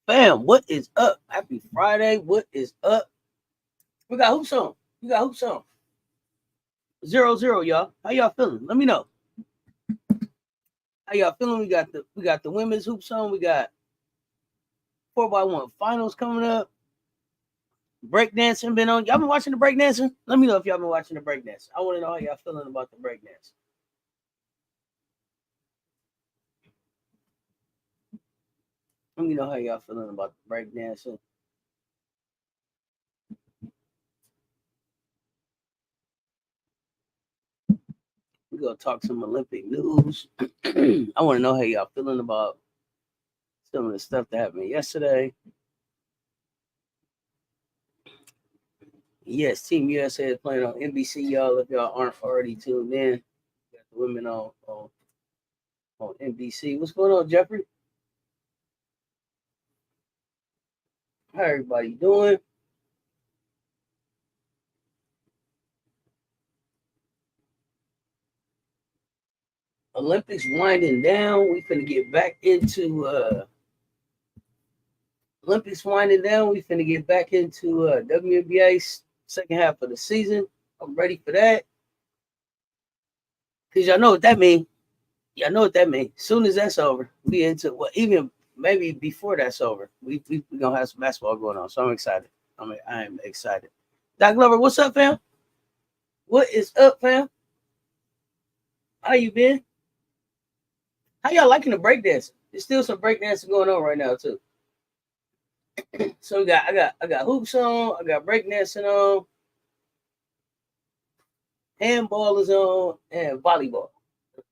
Bam, what is up? Happy Friday. What is up? We got hoops on. 0-0, y'all. How y'all feeling? Let me know. How y'all feeling? We got the women's hoops on. We got 4x1 finals coming up. Breakdancing been on. Y'all been watching the breakdancing? Let me know if y'all been watching the breakdancing. I want to know how y'all feeling about the breakdancing. Let me know how y'all feeling about the breakdancing. We're gonna talk some Olympic news. I want to know how y'all feeling about some of the stuff that happened yesterday. Yes, Team USA is playing on NBC, y'all. If y'all aren't already tuned in, got the women on NBC. What's going on, Jeffrey? How everybody doing? Olympics winding down. We finna get back into Olympics winding down. We finna get back into WNBA second half of the season. I'm ready for that. Cause y'all know what that means. Y'all know what that means. Soon as that's over, we into even maybe before that's over, we gonna have some basketball going on. So I'm excited. I am excited. Doc Glover, what's up, fam? What is up, fam? How you been? How y'all liking the breakdancing? There's still some breakdancing going on right now too. So I got hoops on, I got breakdancing on, handball is on, and volleyball.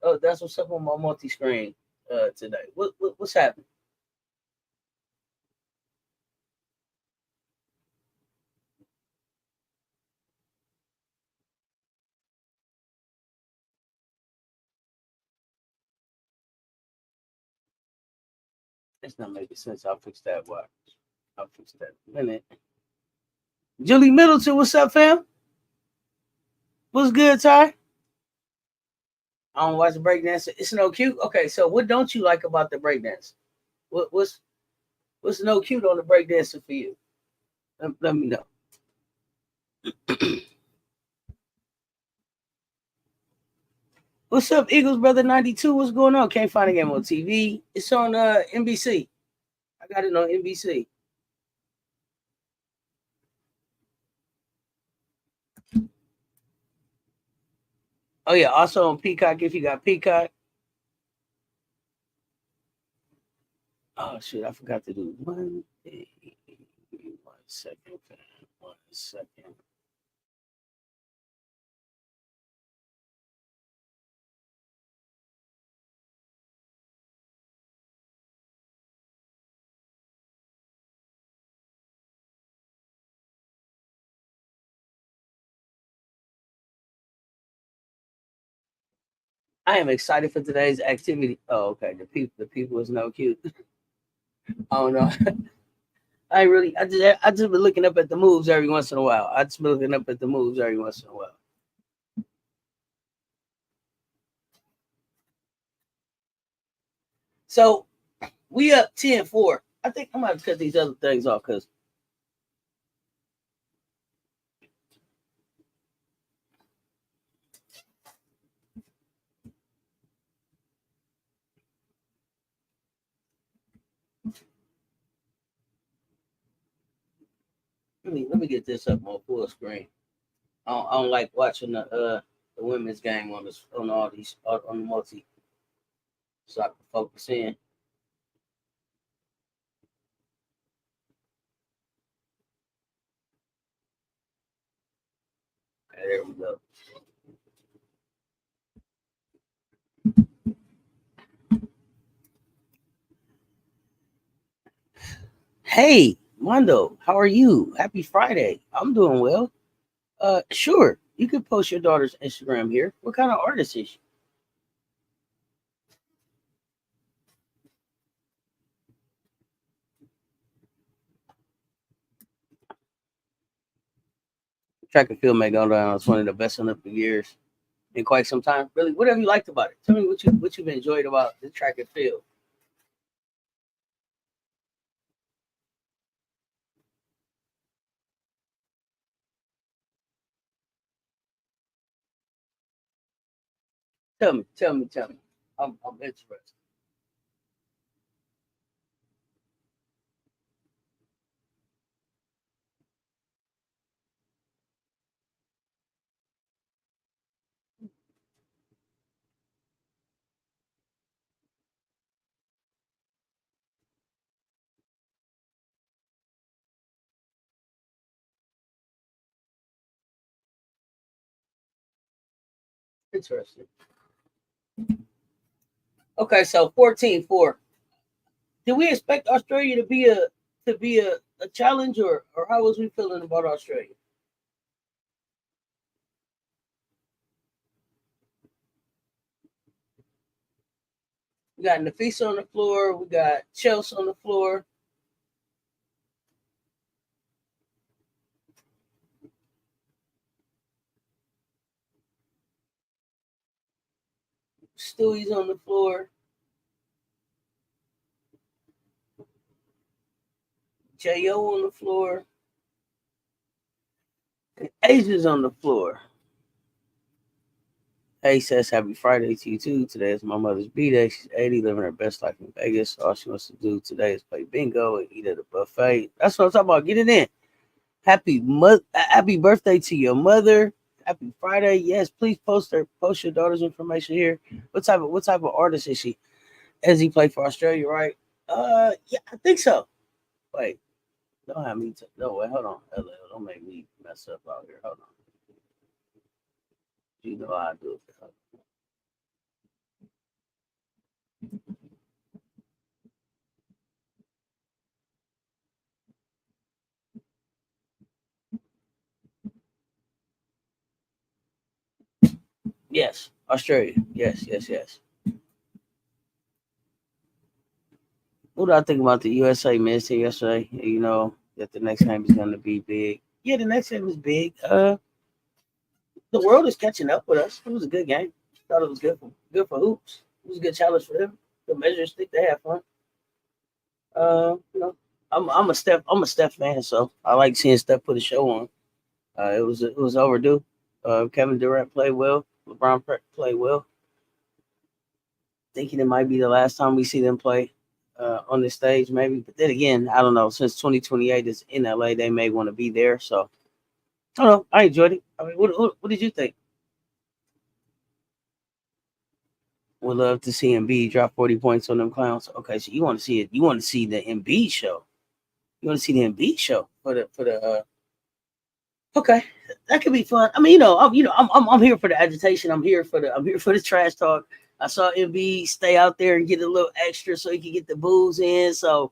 Oh, that's what's up on my multi-screen today. What's happening? It's not making sense. I'll fix that. Watch. I'll fix that in a minute. Julie Middleton, what's up, fam? What's good, Ty? I don't watch the breakdance. It's no cute. Okay, so what don't you like about the breakdance? What's no cute on the breakdancing for you? Let me know. What's up, Eagles Brother 92? What's going on? Can't find a game on TV. It's on NBC. I got it on NBC. Oh yeah, also on Peacock if you got Peacock. Oh shit, I forgot to do one thing. 1 second, fam. 1 second. I am excited for today's activity. Oh, okay. The people is no cute. I don't know. I just been looking up at the moves every once in a while. I just been looking up at the moves every once in a while. So we up 10-4. I think I'm gonna cut these other things off because let me get this up on full screen. I don't like watching the women's game on all these on the multi, so I can focus in. Okay, there we go. Hey, Mondo, how are you? Happy Friday. I'm doing well. Sure. You can post your daughter's Instagram here. What kind of artist is she? Track and field may go down as one of the best Olympic years in quite some time. Really, what have you liked about it? Tell me what you've enjoyed about the track and field. Tell me. I'm interested. Interesting. Okay, so 14-4. Did we expect Australia to be a challenge, or how was we feeling about Australia? We got Nafisa on the floor. We got Chelsea on the floor. Stewie's on the floor. J.O. on the floor. And Asia's on the floor. Hey, says happy Friday to you too. Today is my mother's B-Day. She's 80, living her best life in Vegas. All she wants to do today is play bingo and eat at a buffet. That's what I'm talking about. Get it in. Happy birthday to your mother. Happy Friday. Yes, please post your daughter's information here. What type of artist is she? Has he played for Australia, right? Yeah, I think so. Wait, don't have me. No, wait, hold on. Don't make me mess up out here. Hold on. You know how I do it. Yes, Australia. Yes. What do I think about the USA men's team yesterday? You know that the next game is going to be big. Yeah, the next game is big. The world is catching up with us. It was a good game. Thought it was good for hoops. It was a good challenge for them. The measure stick, they have fun. You know, I'm a Steph fan, so I like seeing Steph put a show on. It was overdue. Kevin Durant played well. LeBron played well. Thinking it might be the last time we see them play on the stage, maybe. But then again, I don't know. Since 2028 is in LA, they may want to be there. So I don't know. I enjoyed it. I mean, what did you think? Would love to see Embiid drop 40 points on them clowns. Okay, so you want to see it? You want to see the Embiid show? You want to see the Embiid show for the? Okay, that could be fun. I mean, I'm here for the agitation. I'm here for the trash talk. I saw Embiid stay out there and get a little extra so he could get the booze in. So,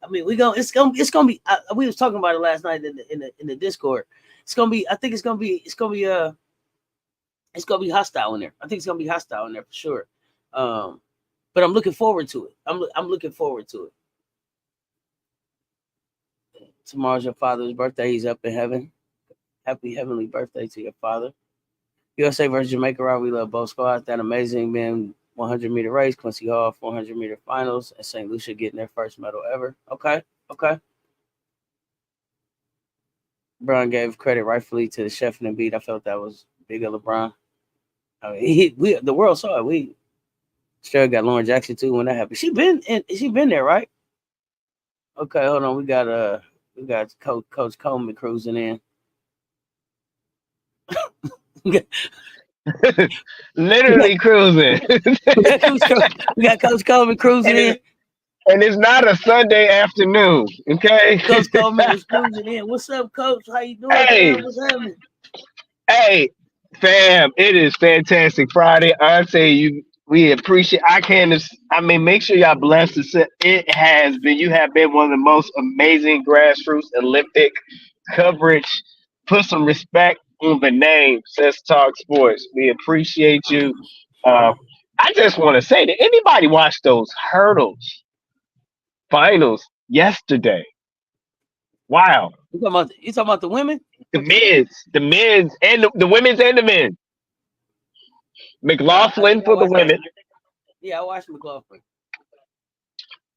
I mean, it's gonna be. We was talking about it last night in the Discord. It's gonna be. I think it's gonna be hostile in there. I think it's gonna be hostile in there for sure. But I'm looking forward to it. I'm looking forward to it. Tomorrow's your father's birthday. He's up in heaven. Happy heavenly birthday to your father. USA versus Jamaica, right? We love both squads. That amazing men 100-meter race. Quincy Hall 400-meter finals, and St. Lucia getting their first medal ever. Okay. LeBron gave credit rightfully to the chef and Embiid. I felt that was big of LeBron. I mean, the world saw it. We sure got Lauren Jackson too when that happened. She been there, right? Okay, hold on. We got Coach Coleman cruising in. Literally cruising. We got Coach Coleman cruising in. And it's not a Sunday afternoon, okay? Coach Coleman is cruising in. What's up, Coach? How you doing, Hey, man? What's happening? hey, fam, it is fantastic Friday. I say we appreciate. I mean, make sure y'all bless us. It has been. You have been one of the most amazing grassroots Olympic coverage. Put some respect on the name. Says Talk Sports. We appreciate you. Uh, I just want to say, did anybody watch those hurdles finals yesterday? Wow. You talking about the women? The men's, and the women's and the men. I McLaughlin think I for the watched. women. Yeah, I watched McLaughlin.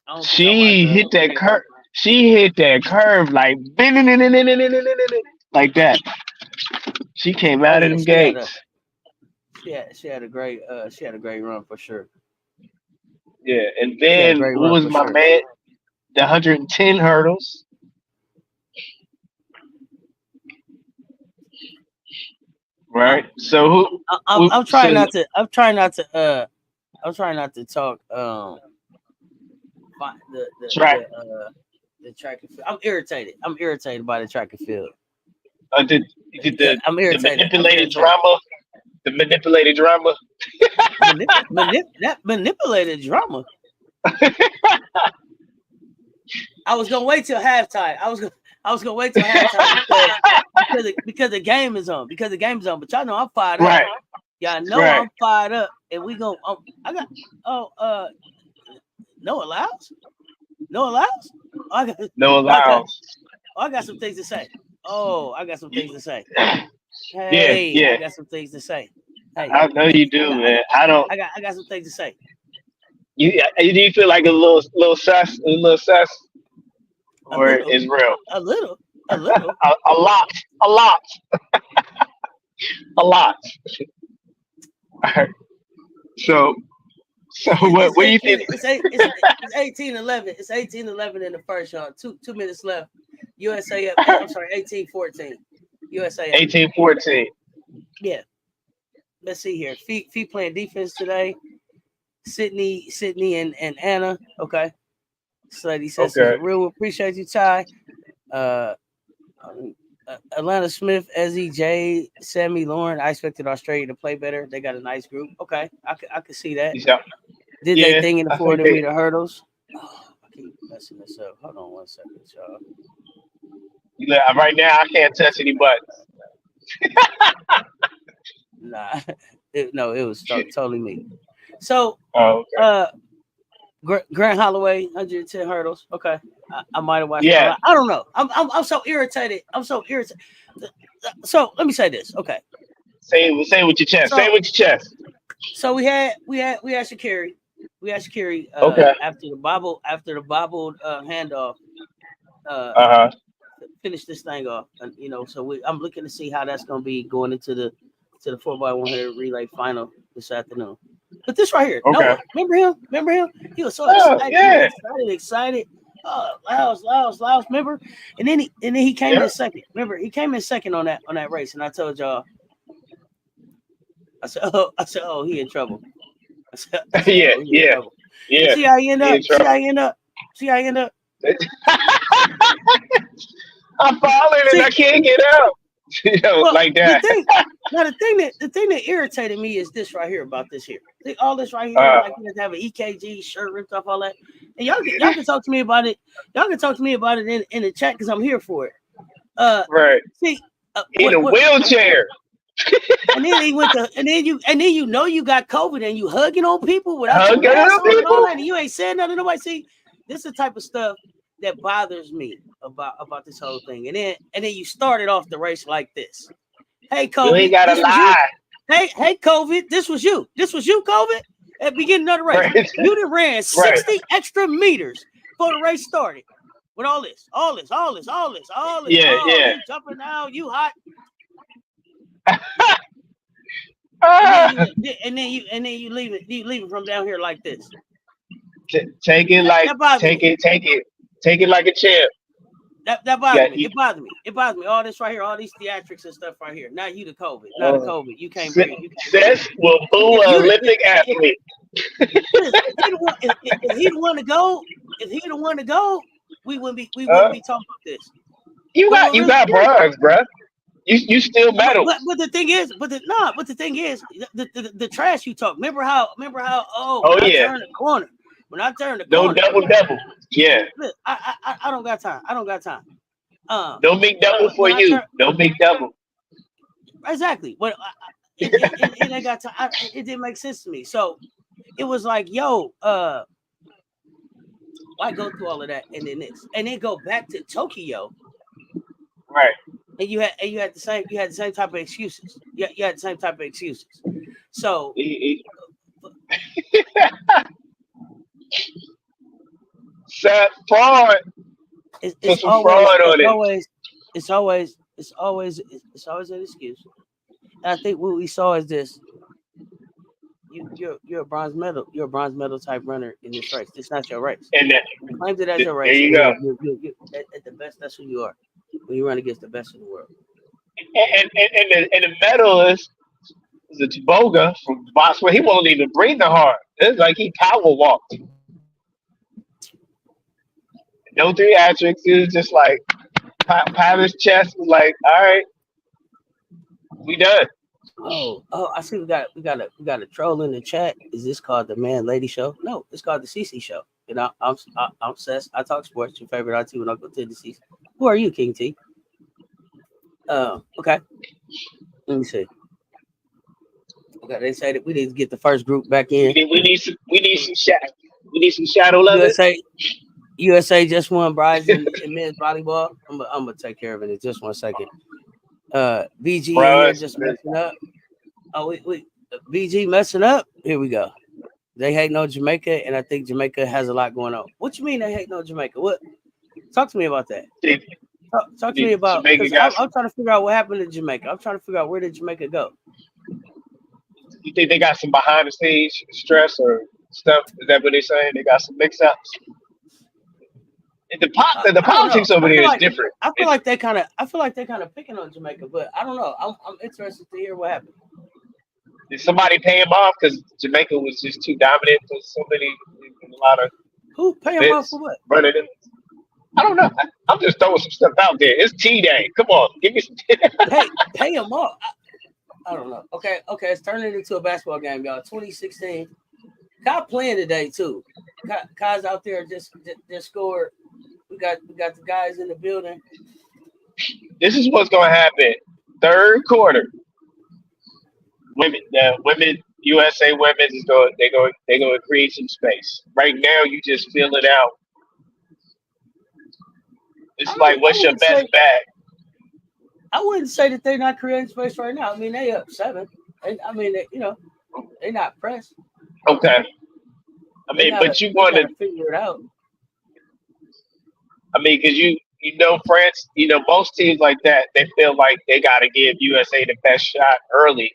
I don't think I watched. She hit that curve. She hit that curve like like that. She came Oh out of yeah, them gates. She had a great run for sure. Yeah, and She had a then great who run was for my sure. man? The 110 hurdles. I, Right. So I'm So trying not to. I'm trying not to. Talk. The track. the track and field. I'm irritated. I'm irritated by the track and field. Did I'm the irritated. I'm manipulated irritated. drama? The manipulated drama. That manipulated drama. I was gonna wait till halftime. I was gonna wait till halftime because the game is on. Because the game is on. But y'all know I'm fired up. Right. Y'all know Right. I'm fired up, and we go. I got. No allows. No allows. I got. No I got. allows. I got some things to say. Oh, I got some things to say. Yeah. Hey, I Yeah. got some things to say. Hey, I know you do, man. I don't. I got some things to say. You do you feel like a little sus, A or little, is real? a little, a little. A lot, a lot, a lot. All right. So what do you think? It's 18-11. It's 18-11 in the first, y'all. 2 minutes left. USA up. I'm sorry, 18-14. USA up. 18-14. Yeah. Let's see here. Feet playing defense today. Sydney and Anna. Okay. Slady says, Okay. real appreciate you, Ty. Atlanta Smith, Ezzy, Jay, Sammy, Lauren. I expected Australia to play better. They got a nice group. Okay. I could see that. Did they Yeah, thing in the I think 400-meter hurdles? Oh, I keep messing this up. Hold on 1 second, y'all. right now I can't touch any buttons. Nah, it was totally me. So, Oh, okay. Grant Holloway, 110 hurdles. Okay, I might have watched. Yeah. I don't know. I'm so irritated. I'm so irritated. So let me say this. Okay. Say with your chest. Say with your chest. So we had Shaqiri. We had Shaqiri Okay. after the bobbled handoff. Finish this thing off, and so I'm looking to see how that's going to be going into the 4x100 relay final this afternoon. But this right here, Okay. Noah, remember him? He was so excited, yeah. excited. Lyles, remember? And then he came in second. Remember, he came in second on that race, and I told y'all, I said, oh, he in trouble. I said, Yeah. oh, he in trouble. Yeah. See how he end up. See how he end up. I'm falling and I can't get out. Like that. The thing that irritated me is this right here about this here. All this right here, like you have an EKG shirt ripped off, all that. And y'all can talk to me about it. Y'all can talk to me about it in the chat because I'm here for it. Right. See, in a wheelchair. And then he went to, and then you got COVID and you hugging on people without Hugging your mask on on and all people? that, and you ain't saying nothing to nobody. See, this is the type of stuff that bothers me about this whole thing. And then you started off the race like this. Hey, COVID, You ain't gotta lie. Hey, COVID, this was you. This was you, COVID, at the beginning of the race. Right. You done ran 60 extra meters before the race started. With all this. Yeah. You jumping out, you hot. And then you leave it from down here like this. Take it like a champ. That bothered me. It bothered me. All this right here, all these theatrics and stuff right here. Now you the COVID. Not the COVID. You can't breathe. Cess will boo an Olympic athlete. If he the one to go, we wouldn't be talking about this. You got bronze, bro. You still medals. But the thing is, the trash you talk. Remember how I turned the corner. When I turned the corner. No double. Yeah. Look, I don't got time. Don't make double for you. Don't make double. Exactly. But it ain't got time. It didn't make sense to me. So it was like, yo, why go through all of that and then this? And then go back to Tokyo. Right. And you had the same type of excuses. You had the same type of excuses. So set fraud. It's always an excuse. And I think what we saw is this. you're a bronze medal. You're a bronze medal type runner in this race. It's not your race. And You claimed it as your there race, you and go. you at the best. That's who you are when you run against the best in the world. And the medal is the Chiboga from Botswana. He won't even breathe the heart. It's like he power walked. No theatrics. It was just like pat his chest. Was like, all right, we done. Oh! I see. We got a troll in the chat. Is this called the Man Lady Show? No, it's called the CC Show. You know, I'm Cess. I talk sports. Your favorite IT when I go to the CC. Who are you, King T? Okay. Let me see. Okay, they say that we need to get the first group back in. We need some shadow. We need some shadow loving. USA just won bronze in men's volleyball. I'm gonna take care of it in just 1 second. BG in here just messing up. Oh, we BG messing up. Here we go. They hate no Jamaica, and I think Jamaica has a lot going on. What you mean they hate no Jamaica? What? Talk to me about that. Talk to me about, because I'm trying to figure out what happened to Jamaica. I'm trying to figure out where did Jamaica go. You think they got some behind the stage stress or stuff? Is that what they're saying? They got some mix ups. The politics over there is different. I feel like they kind of picking on Jamaica, but I don't know. I'm interested to hear what happened. Did somebody pay him off because Jamaica was just too dominant for somebody? A lot of who pay him off for what? Running in. I don't know. I'm just throwing some stuff out there. It's T-Day. Come on, give me some. pay him off. I don't know. Okay. It's turning into a basketball game, y'all. 2016. Kai playing today too. Kai's out there just scored. We got the guys in the building. This is what's gonna happen. Third quarter. Women USA women is going. They're going to create some space. Right now, you just fill it out. It's like, what's your best bet? I wouldn't say that they're not creating space right now. I mean, they up 7. I mean, they're not pressed. Okay. I mean, but you want to figure it out. I mean, because France, most teams like that, they feel like they got to give USA the best shot early.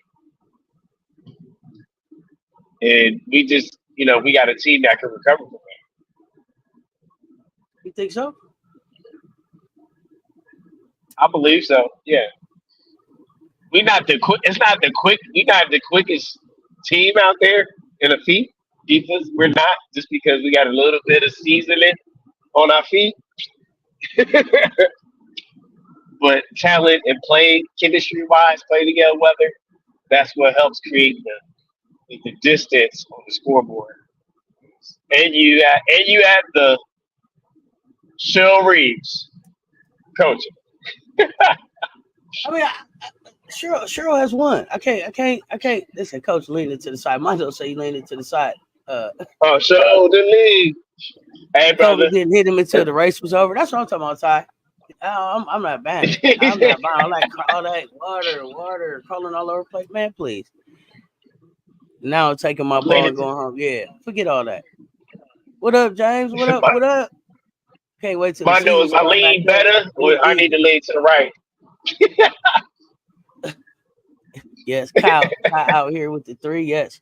And we just, we got a team that can recover from it. You think so? I believe so. Yeah. We're not the quickest team out there in a feet defense. We're not, just because we got a little bit of seasoning on our feet. But talent and play, chemistry wise, play together, weather, that's what helps create the distance on the scoreboard. And you have the Cheryl Reeves coaching. I mean, Cheryl has won. I can't. Listen, Coach leaning to the side. Mondo say he leaning to the side. Show the lead. Hey, brother. Didn't hit him until the race was over. That's what I'm talking about, Ty. I'm not buying it. I'm not buying all that water crawling all over the place. Man, please. Now I'm taking my ball and going home. Yeah, forget all that. What up, James? What up? What up? Can't wait till Mondo, is my lean better? Or I need to lean to the right. Yes, Kyle out here with the 3. Yes.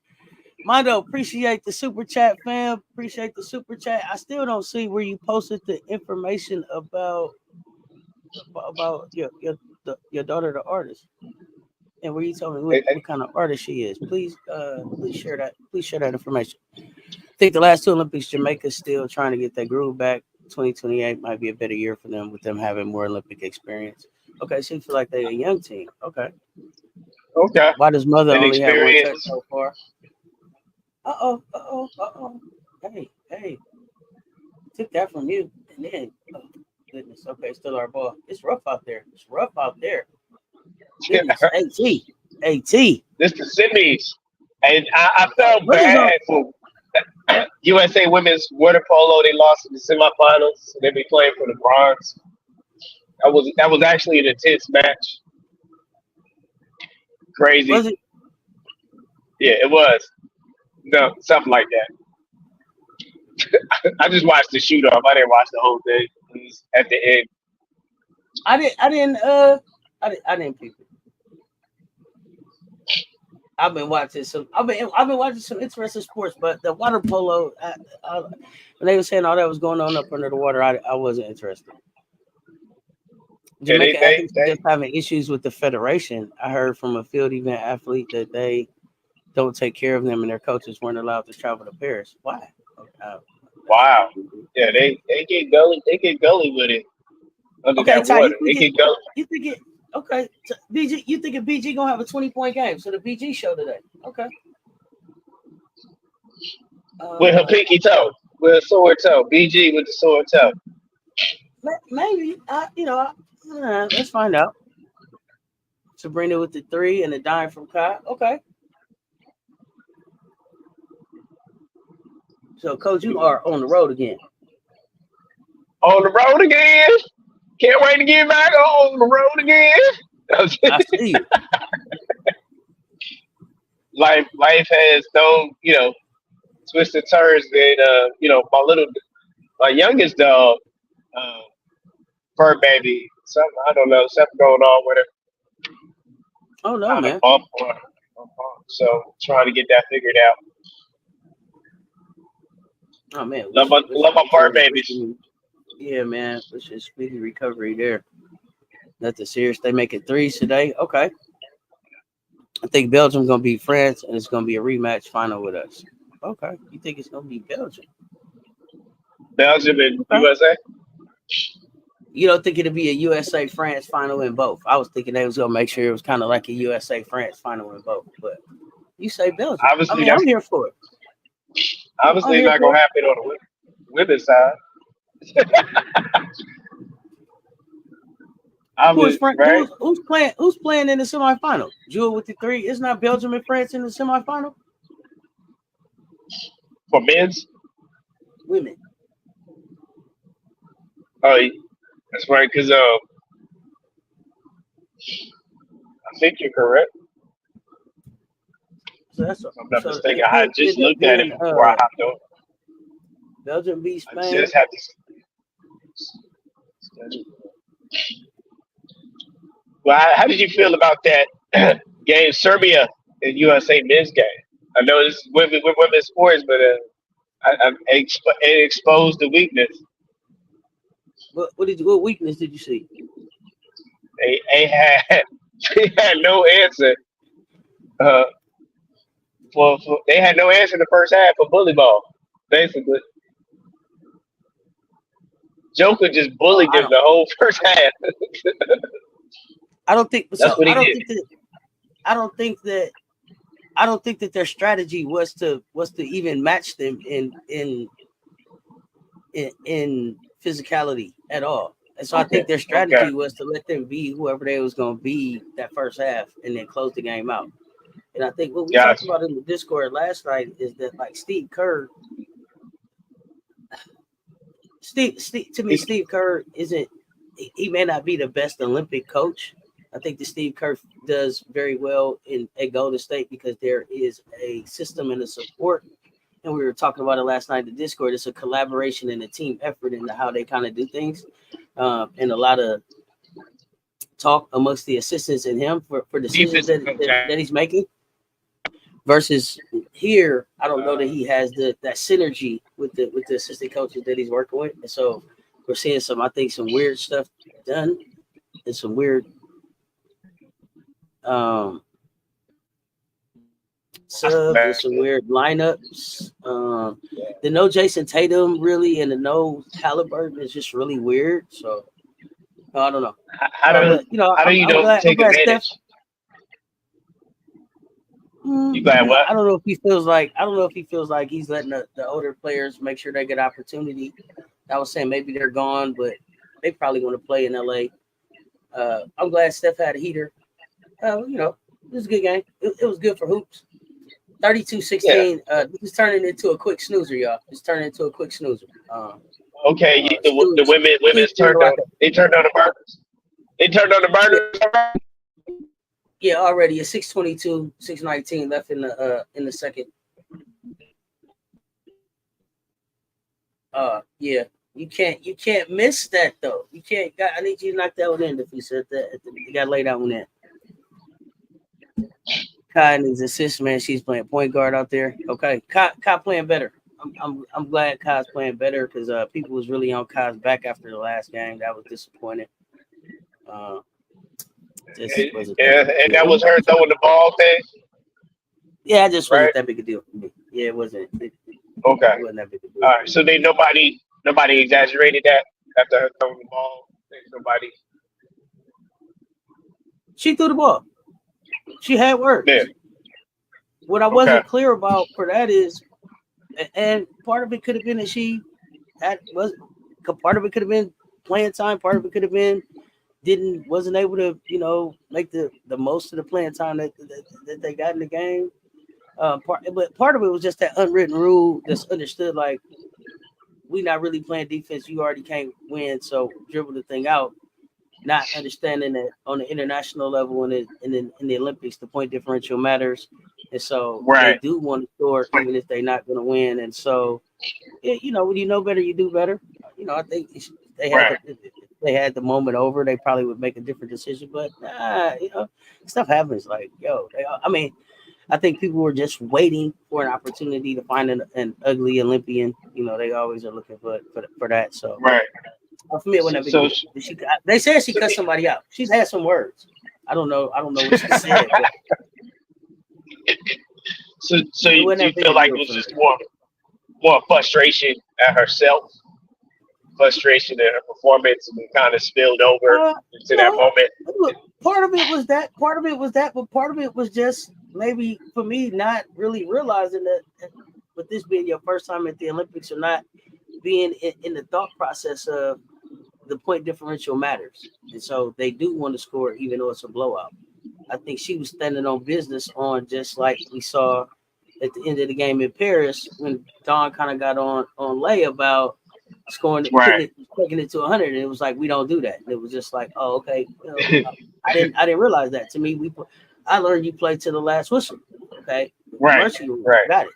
Mondo, appreciate the super chat, fam. Appreciate the super chat. I still don't see where you posted the information about your daughter, the artist, and where you told me what kind of artist she is. Please share that. Please share that information. I think the last 2 Olympics, Jamaica's still trying to get that groove back. 2028 might be a better year for them, with them having more Olympic experience. Okay, so you feel like they're a young team. Okay. Why does Mother only have 1 touch so far? Hey. Took that from you. And then, oh, goodness. Okay, still our ball. It's rough out there. Goodness. AT. This the semis. And I felt bad for USA women's water polo. They lost in the semifinals. So they'll be playing for the bronze. That was actually an intense match. Crazy. Was it? Yeah, it was. No, something like that. I just watched the shoot off. I didn't watch the whole thing. It was at the end. I didn't peep it. I've been watching some. I've been watching some interesting sports, but the water polo. When they were saying all that was going on up under the water, I wasn't interested. Yeah, Jamaica athletes are just having issues with the federation. I heard from a field event athlete that they don't take care of them, and their coaches weren't allowed to travel to Paris. Why? Wow. Yeah, they get gully. They get gully with it under Okay, that Ty, water. They get gully. you think it? Okay, so BG, you think BG gonna have a 20-point game? So the BG show today. Okay. With her pinky toe, with a sore toe. BG with the sore toe. Maybe. Let's find out. Sabrina with the 3 and the dime from Kai. Okay. So, Coach, you are on the road again. On the road again. Can't wait to get back on the road again. I see you. Life has no, twists and turns. And my youngest dog, fur baby, something I don't know, something going on with her. Oh no, man. So trying to get that figured out. Oh man, love my fur babies. Yeah, man, which is speedy recovery there. Nothing serious. They make it 3s today. Okay. I think Belgium's gonna beat France, and it's gonna be a rematch final with us. Okay, you think it's gonna be Belgium? Belgium and USA. You don't think it'll be a USA France final in both? I was thinking they was gonna make sure it was kind of like a USA France final in both, but you say Belgium. Obviously, I'm here for it. Obviously, not gonna happen on the women's side. Who's playing in the semifinal? Jewel with the 3. It's not Belgium and France in the semifinal for men's. Women. Oh, that's right. Because I think you're correct. So that's I'm not mistaken. I just looked at it before I hopped on. Belgium beat Spain. I just have to. Well, how did you feel about that game, Serbia and USA men's game? I know this is women's sports, but it exposed the weakness. What weakness did you see? They had no answer. They had no answer in the first half for bully ball, basically. Joker just bullied them the whole first half. I don't think that's what he did. I don't think that their strategy was to even match them in physicality at all. And so I think their strategy was to let them be whoever they was going to be that first half and then close the game out. And I think what we talked about in the Discord last night is that like Steve Kerr isn't. He may not be the best Olympic coach. I think that Steve Kerr does very well at Golden State because there is a system and a support. And we were talking about it last night in the Discord. It's a collaboration and a team effort into how they kind of do things. And a lot of talk amongst the assistants and him for decisions that he's making. Versus here, I don't know that he has that synergy with the assistant coaches that he's working with. And so we're seeing some weird stuff done and some weird subs and some weird lineups. The no Jason Tatum really and the no Halliburton is just really weird. So I don't know. How do you take advantage? You glad what? I don't know if he feels like he's letting the older players make sure they get opportunity. I was saying maybe they're gone, but they probably want to play in LA. I'm glad Steph had a heater. It was a good game. It was good for hoops. 32-16. It's turning into a quick snoozer, y'all. It's turning into a quick snoozer. The women's turned on. They turned on the burners. They turned on the burners. Yeah, already. It's 6:22, 6:19 left in the second. Yeah. You can't miss that though. You can't. I need you to knock that one in. If you said that, you got to lay that one in. Kai and his assist man, she's playing point guard out there. Okay, Kai playing better. I'm glad Kai's playing better because people was really on Kai's back after the last game. That was disappointing. Just wasn't that big a And that deal. was her throwing the ball thing, Yeah, it just right? wasn't that big a deal for me. Yeah, it wasn't. It Okay. wasn't that big a deal All for right. me. So nobody exaggerated that after her throwing the ball. Nobody. She threw the ball. She had Yeah. words. What I Okay. wasn't clear about for that is, and part of it could have been that she part of it could have been playing time. Part of it could have been wasn't able to make the most of the playing time that they got in the game. But part of it was just that unwritten rule that's understood. Like, we not really playing defense. You already can't win, so dribble the thing out. Not understanding that on the international level and in the Olympics, the point differential matters, and so they Right. do want to score even if they're not going to win. And so, when you know better, you do better. I think if Right. they had the moment over, they probably would make a different decision. But stuff happens. Like, I think people were just waiting for an opportunity to find an ugly Olympian. They always are looking for that. So. Right. For me, it wasn't that big a deal. They said she cut somebody out. She's had some words. I don't know what she said. But so you feel like it was just more frustration at herself, frustration at her performance, and kind of spilled over into that moment. Look, part of it was that. But part of it was just maybe for me not really realizing that with this being your first time at the Olympics or not being in the thought process of the point differential matters. And so they do want to score even though it's a blowout. I think she was standing on business on just like we saw at the end of the game in Paris when Dawn kind of got on Lay about scoring, taking it to 100, and it was like we don't do that. And it was just like, oh, okay, I didn't realize that. To me, I learned you play to the last whistle. Okay, Right. Got it.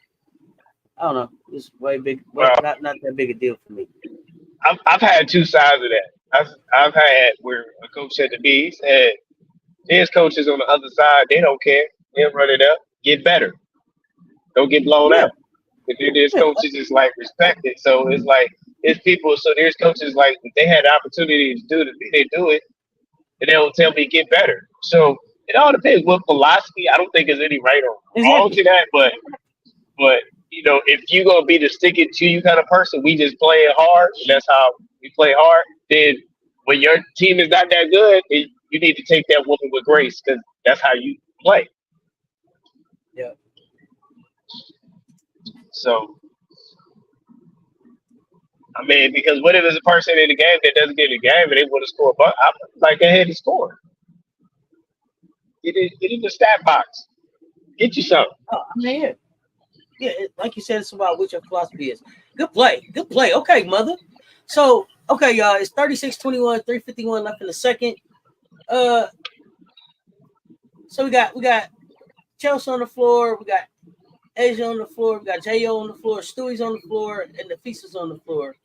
I don't know. It's way big. Well, not that big a deal for me. I've had two sides of that. I've had where a coach said to me, he said, his coaches on the other side, they don't care. They'll run it up, get better. Don't get blown Yeah. out. But then there's coaches just like respect it. So it's like it's people. So there's coaches like if they had the opportunity to do it, they do it, and they don't tell me get better. So it all depends what philosophy. I don't think there's any right or wrong to that, but if you're gonna be the stick it to you kind of person, we just play it hard, and that's how we play hard. Then when your team is not that good, you need to take that woman with grace because that's how you play. Yeah. So, I mean, because what if there's a person in the game that doesn't get in the game and they want to score? But I'm like, go ahead and score. Get in the stat box. Get you something. Yeah, like you said, it's about what your philosophy is. Good play. Okay, mother. So, okay, y'all, it's 36-21, 3:51 left in the second. So we got Chelsea on the floor, we got Asia on the floor, we got J.O. on the floor, Stewie's on the floor, and the Feats is on the floor.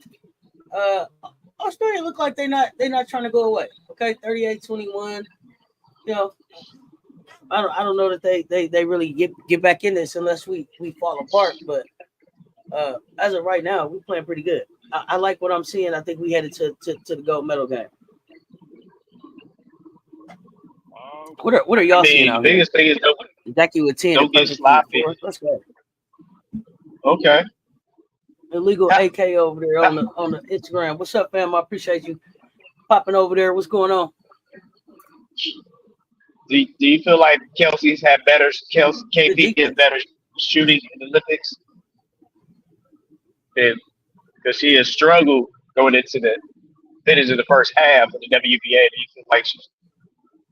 Australia look like they're not trying to go away. Okay, 38-21. I don't know that they really get back in this unless we fall apart. But as of right now, we're playing pretty good. I like what I'm seeing. I think we headed to the gold medal game. What are y'all seeing out here? Biggest thing is Jackie with 10 and perfect with 4. Let's go. Okay. Illegal AK over there on the Instagram. What's up, fam? I appreciate you popping over there. What's going on? Do you feel like KP gets better shooting in the Olympics? Because she has struggled going into the finish of the first half of the WNBA. Do you feel like she's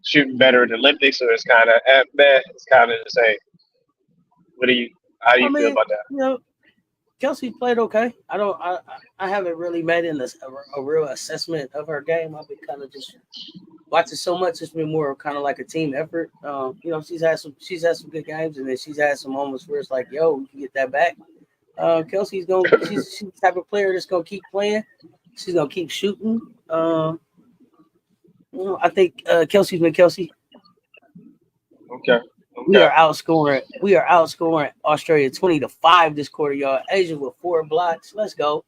shooting better in the Olympics, or it's kind of it's kind of the same? How do you feel about that? Kelsey played okay. I haven't really made a real assessment of her game. I've been kind of just watching so much. It's been more kind of like a team effort. She's had some good games, and then she's had some moments where it's like, yo, we can get that back. Kelsey's she's the type of player that's gonna keep playing. She's gonna keep shooting. I think Kelsey's been Kelsey. Okay. We Okay. are outscoring. We are outscoring Australia 20-5 this quarter, y'all. Asia with 4 blocks. Let's go.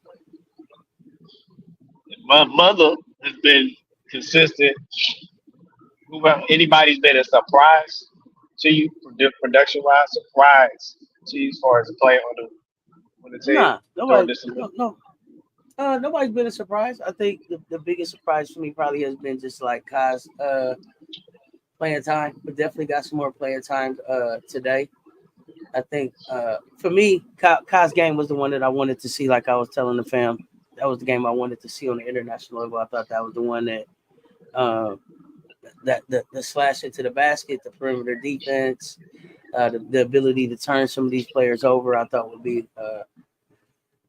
My mother has been consistent. Anybody's been a surprise to you, production wise, surprise to you as far as a player on the team Nah, during nobody. this. No. Nobody's been a surprise. I think the biggest surprise for me probably has been just like Kai's playing time, but definitely got some more playing time today. I think for me, Kai's game was the one that I wanted to see. Like I was telling the fam, that was the game I wanted to see on the international level. I thought that was the one that that the slash into the basket, the perimeter defense, the ability to turn some of these players over. I thought would be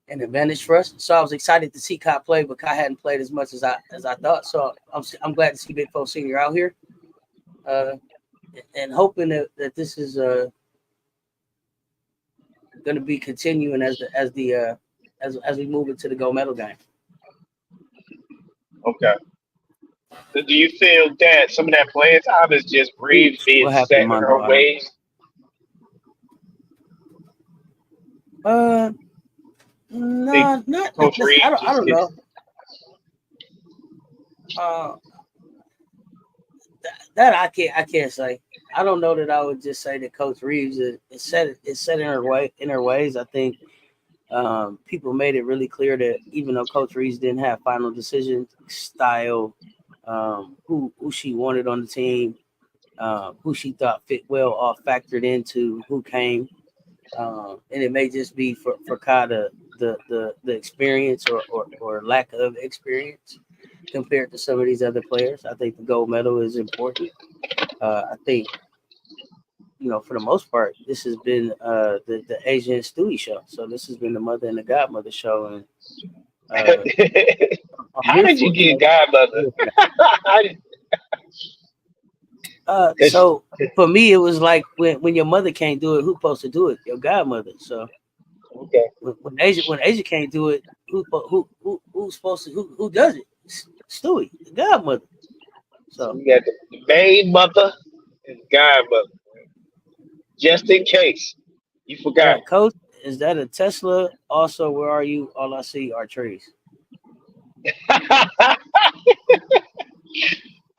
an advantage for us. So I was excited to see Kai play, but Kai hadn't played as much as I thought. So I'm glad to see Big Fo Senior out here, and hoping that this is going to be continuing as we move into the gold medal game. Okay. So do you feel that some of that playing time is just Reeves Oops, being what happened, set in Mondo? her ways? Think No, not Coach necessarily. Reeves I just don't gets know. That I can't say. I don't know that I would just say that Coach Reeves is set in her ways. I think people made it really clear that even though Coach Reeves didn't have final decision style, who she wanted on the team, who she thought fit well, all factored into who came, and it may just be for Kai the experience or lack of experience compared to some of these other players. I think the gold medal is important. I think, for the most part, this has been the Asian Stewie show. So this has been the mother and the godmother show, and I'm How here did you for get godmother? How did- so for me, it was like when your mother can't do it, who's supposed to do it? Your godmother. So okay. when Asia can't do it, who's supposed to who does it? Stewie, the godmother. So So we got the main mother and godmother. Just in case you forgot. Coach, is that a Tesla? Also, where are you? All I see are trees.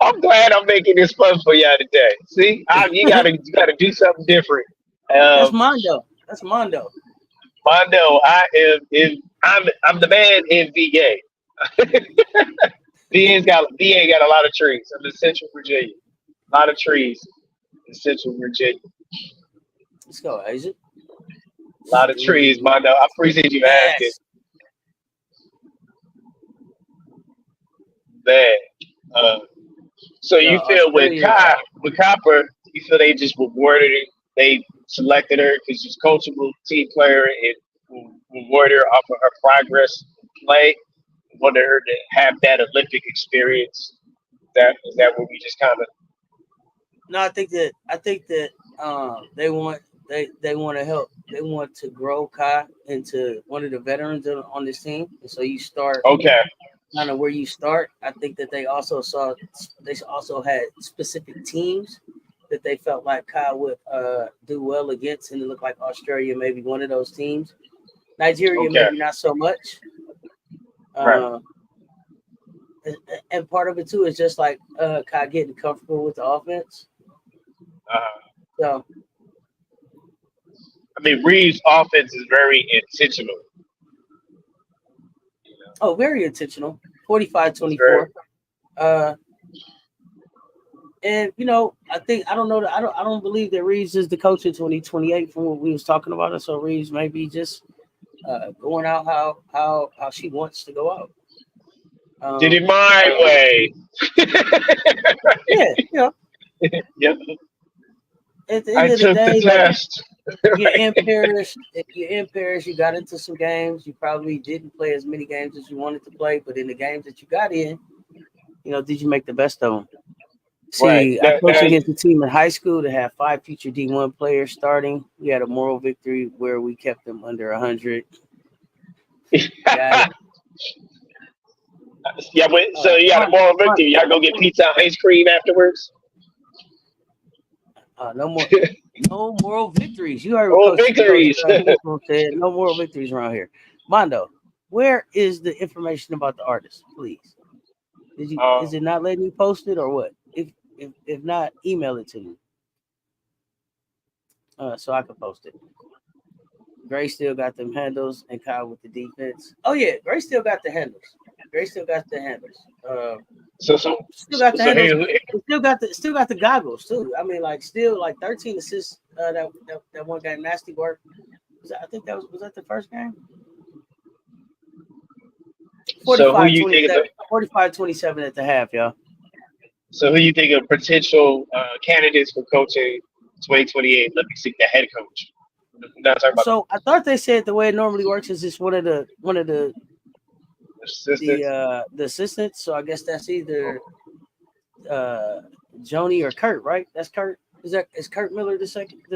I'm glad I'm making this fun for y'all today. See, you gotta do something different. That's Um, Mondo. That's Mondo. Mondo, I'm the man in VA. VA got a lot of trees. I'm in Central Virginia. A lot of trees in Central Virginia. Let's go, Asia. A lot of trees, Mondo. I appreciate you asking. Yes. Man. Uh, so Yeah, you feel Australia. with Copper, you feel they just rewarded her, they selected her because she's coachable, team player, and rewarded her off of her progress play. Wanted her to have that Olympic experience. Is that what we just kind of No, I think that they want to help. They want to grow Kai into one of the veterans on this team, and so you start okay? kind of where you start. I think that they also had specific teams that they felt like Kai would do well against, and it looked like Australia maybe one of those teams. Nigeria Okay, maybe not so much. right. Uh, and part of it too is just like Kai getting comfortable with the offense. Uh, So I mean, Reeves' offense is very intentional. You know, very intentional. it's very 45-24. Uh, and I don't know that I don't believe that Reeves is the coach in 2028 from what we was talking about. And so Reeves may be just going out how she wants to go out. did it Um, my way. yeah, Yep, at the I end of the took the day, like test. you're in Paris. If you're in Paris, you got into some games. You probably didn't play as many games as you wanted to play, but in the games that you got in, did you make the best of them? Right. See, I coached against a team in high school that had 5 future D1 players starting. We had a moral victory where we kept them under 100. Got it. Yeah, but so you got a moral Fun. victory. Y'all go get pizza and ice cream afterwards. No more. No moral victories. You heard what Oh, Coach victories. Nismo said. No moral victories around here. Mondo, where is the information about the artist? Please. Is it not letting you post it or what? If not, email it to me. So I can post it. Gray still got them handles and Kyle with the defense. Oh yeah, Gray still got the handles. Gray still got the handles. So Still got the handles. here, Still got the goggles too. I mean, like still like 13 assists. That one guy nasty work. I think that was that the first game. 45-27 45-27 at the half, y'all. So who you think of potential candidates for coaching 2028? Let me see the head coach. Not talking about So I thought they said the way it normally works is just one of the assistants. the assistants. So I guess that's either Joni or Kurt, right? That's Kurt. Is Kurt Miller the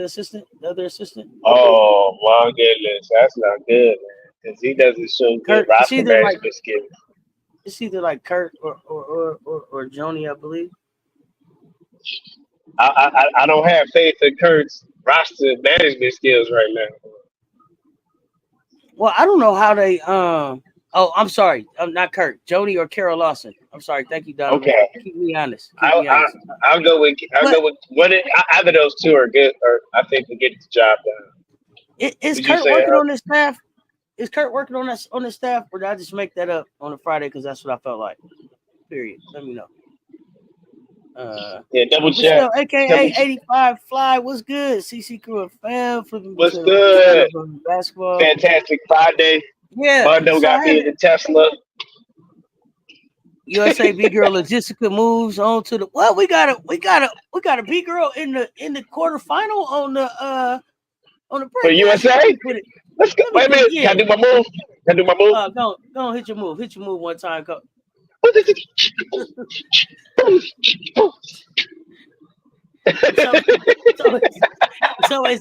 assistant, the other assistant? Oh my goodness, that's not good, man. Because he doesn't show good roster management skills. It's either like Kurt or Joni, I believe. I don't have faith in Kurt's roster management skills right now. Well, I don't know how they oh, I'm sorry. I'm not Kurt. Joni or Carol Lawson. I'm sorry. Thank you, Donovan. Okay. Keep me honest. I'll go with either those two are good, or I think we get the job done. Is Kurt working on this staff? Is Kurt working on this staff, or did I just make that up on a Friday because that's what I felt like? Period. Let me know. Yeah, double check. AKA 85 Fly. What's good? CC Crew and fam. What's good? Basketball. Fantastic Friday. Yeah. Mondo got me in the Tesla. USA B girl logistica moves on to the we got a B girl in the quarterfinal on the break. For USA? Let's go. Wait a minute. Can I do my move? Go on, hit your move. Hit your move one time, coach. It's always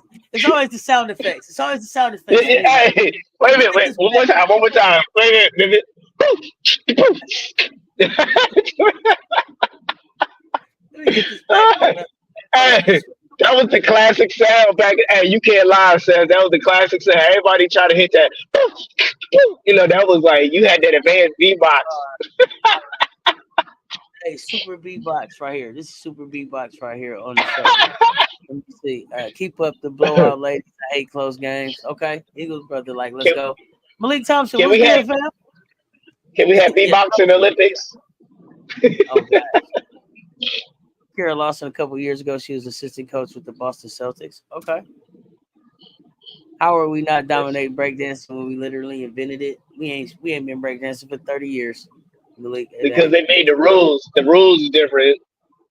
the sound effects. It's always the sound effects. Hey, wait a minute. Wait, one more time. Wait a minute. Let me get this back. Hey, that was the classic sound back. Hey, you can't lie, Sam. That was the classic sound. Everybody try to hit that. That was like you had that advanced beatbox. Hey, super beatbox right here. This is super beatbox right here on the show. Let me see. Keep up the blowout, ladies. I hate close games. Okay, Eagles brother, let's go. Malik Thompson, can we have beatbox in the Olympics? Okay. Kara Lawson a couple years ago, she was assistant coach with the Boston Celtics. Okay. How are we not dominating breakdancing when we literally invented it? We ain't been breakdancing for 30 years. Because they made the rules. The rules is different.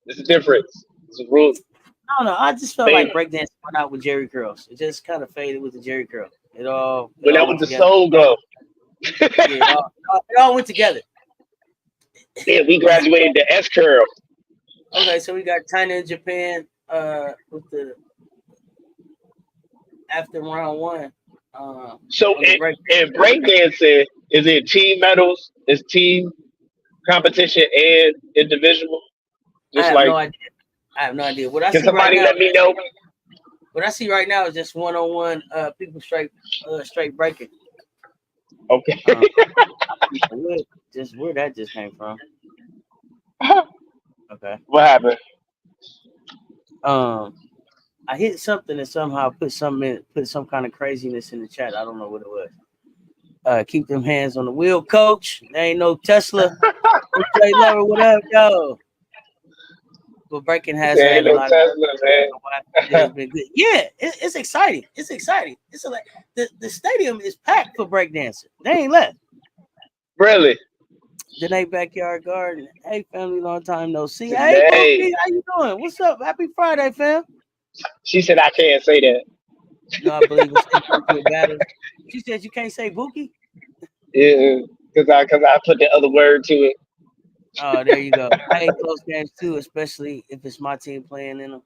There's a difference. It's a rule. I don't know. I just felt like breakdancing went out with Jerry curls. It just kind of faded with the Jerry curl. It all went the soul glow. Yeah, it all went together. Yeah, we graduated the S curl. Okay, so we got China and Japan with the after round one. So in breakdancing, is it team medals? Is team competition and individual? I have no idea. What I see somebody let me know? What I see right now is just one-on-one people straight breaking. Okay. Just where that just came from. Okay. What happened? I hit something and somehow put some kind of craziness in the chat. I don't know what it was. Keep them hands on the wheel, coach. There ain't no Tesla. What up, yo? But breaking has had a lot Tesla, it's been good. Yeah, it's exciting. It's exciting. It's like the stadium is packed for breakdancing. They ain't left. Really? Janae Backyard Garden. Hey, family, long time no see. Hey, Bookie, how you doing? What's up? Happy Friday, fam. She said I can't say that. No, I believe it's She said you can't say Bookie? Yeah, because I put the other word to it. Oh, there you go. I hate close games too, especially if it's my team playing in them.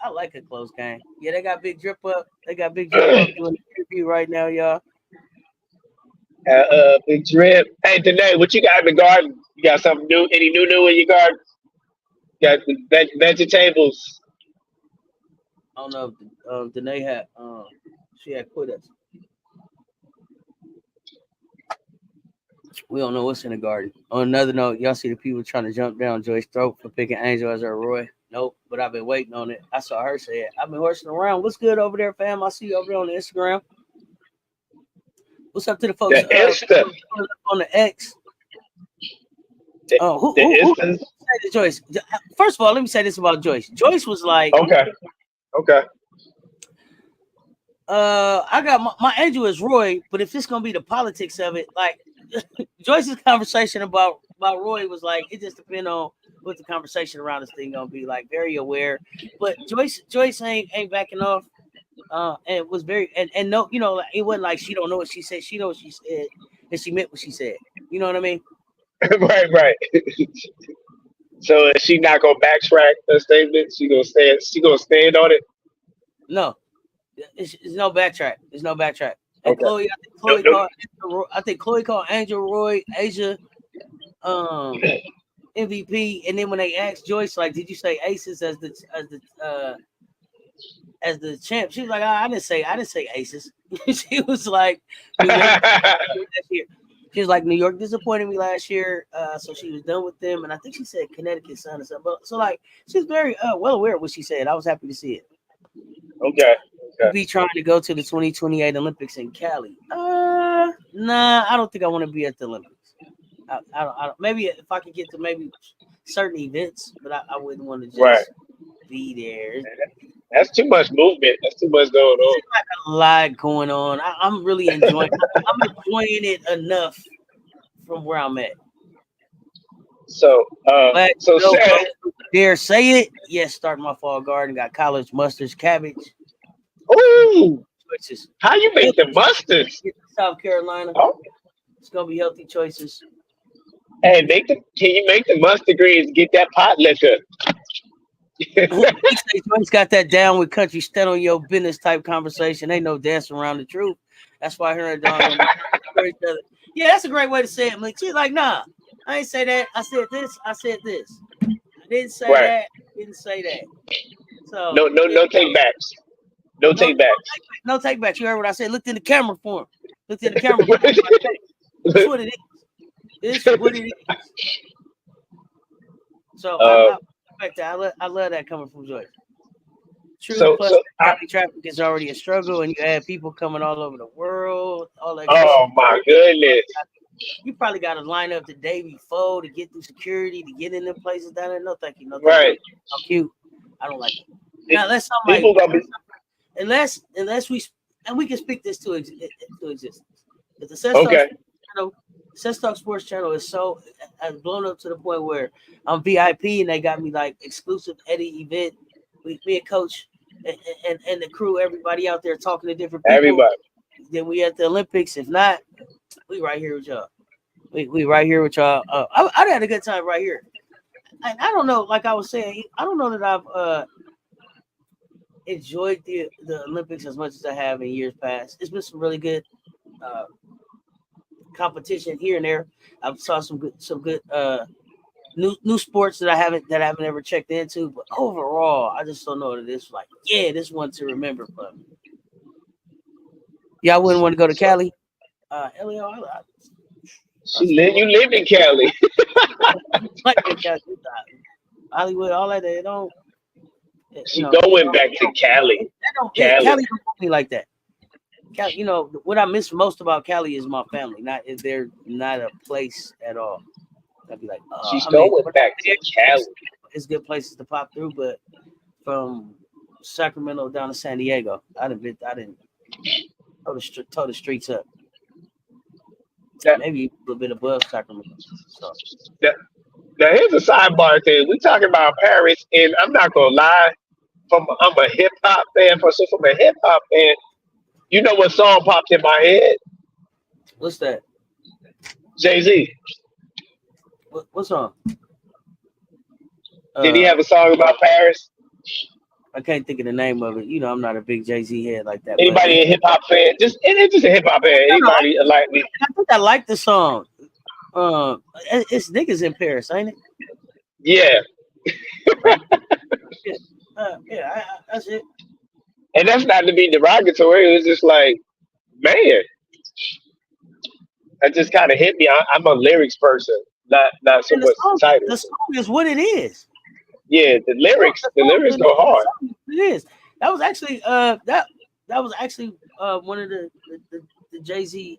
I like a close game. Yeah, they got Big Drip up. They got Big Drip up doing the interview right now, y'all. Big Drip. Hey, today, what you got in the garden? You got something new? Any new in your garden? You got vegetables. don't know if Danae had she had quit us. We don't know what's in the garden. On another note, y'all see the people trying to jump down Joyce's throat for picking Angel as her Roy. Nope, but I've been waiting on it. I saw her say it. I've been horsing around. What's good over there, fam? I see you over there on the Instagram. What's up to the folks on the X? Who said to Joyce? First of all, let me say this about Joyce. Joyce was like, okay. I got my Angel is Roy, but if it's gonna be the politics of it, like Joyce's conversation about Roy was like, it just depends on what the conversation around this thing gonna be. Like, very aware, but Joyce ain't backing off. And was very and no, like, it wasn't like she don't know what she said. She knows what she said, and she meant what she said. You know what I mean? right. So is she not gonna backtrack her statement? She gonna stand on it? No, it's no backtrack. There's no backtrack. And Okay. Chloe, I think Chloe called Angel Roy, Asia, MVP, and then when they asked Joyce, like, did you say Aces as the champ? She was like, I didn't say Aces. She was like, New York last year. She was like, New York disappointed me last year, so she was done with them. And I think she said Connecticut Sun or something. But, so, like, she's very well aware of what she said. I was happy to see it. Okay. Be trying to go to the 2028 Olympics in Cali. Nah, I don't think I want to be at the Olympics. I don't. Maybe if I could get to maybe certain events, but I wouldn't want to just be there. That's too much movement. That's too much going on. There's like a lot going on. I'm really enjoying. I'm enjoying it enough from where I'm at. So, dare say it? Yes, starting my fall garden. Got collard, mustards, cabbage. Ooh, how you make the mustards? South Carolina. Oh. It's gonna be healthy choices. Hey, can you make the mustard greens? Get that pot liquor. Joyce got that down with country stand on your business type conversation. Ain't no dancing around the truth. That's why her and Don for each other. Yeah, that's a great way to say it. Like, she's like, nah, I ain't say that. I said this. I said this. I didn't say that. Didn't say that. So no take backs. No take backs. No take backs. You heard what I said. Looked in the camera for him. Looked in the camera for him. That's what it is. It's what it is. So I love that coming from Joyce. True. Plus, traffic is already a struggle, and you have people coming all over the world. All that. Oh my goodness! You probably got to line up the day before to get through security to get in them places down there. No, thank you. No, thank right. You. How cute. I don't like it. Now let's somebody. Unless we can speak this to existence. But the Cess Talk Sports Channel has blown up to the point where I'm VIP and they got me like exclusive Eddie event. Me and Coach and the crew, everybody out there talking to different people. Everybody. Then we at the Olympics. If not, we right here with y'all. We right here with y'all. I had a good time right here. I don't know, like I was saying, I don't know that I've enjoyed the Olympics as much as I have in years past. It's been some really good competition here and there. I saw some good new sports that I haven't ever checked into. But overall, I just don't know that it's like, yeah, this one to remember. But yeah, I wouldn't want to go to Cali. Elio, you live in Cali. Like Hollywood, all that. They don't. She going back to Cali. Cali don't want me like that. Cali, what I miss most about Cali is my family. They're not a place at all. I'd be like, she's going back to Cali. It's good places to pop through, but from Sacramento down to San Diego, I didn't tow the streets up. Maybe a little bit above Sacramento. So. Now here's a sidebar thing. We talking about Paris, and I'm not gonna lie. I'm a hip hop fan. So from a hip hop fan, you know what song popped in my head? What's that? Jay-Z. What song? Did he have a song about Paris? I can't think of the name of it. I'm not a big Jay-Z head like that. Anybody a hip hop fan? It's just a hip hop fan. Anybody like me? I think I like the song. It's niggas in Paris, ain't it? Yeah. Yeah, that's it. And that's not to be derogatory. It was just like, man, that just kind of hit me. I'm a lyrics person, not so And much the the titles. song is what it is. Yeah, the lyrics go The hard. song is what it is. That was actually that was actually one of the Jay-Z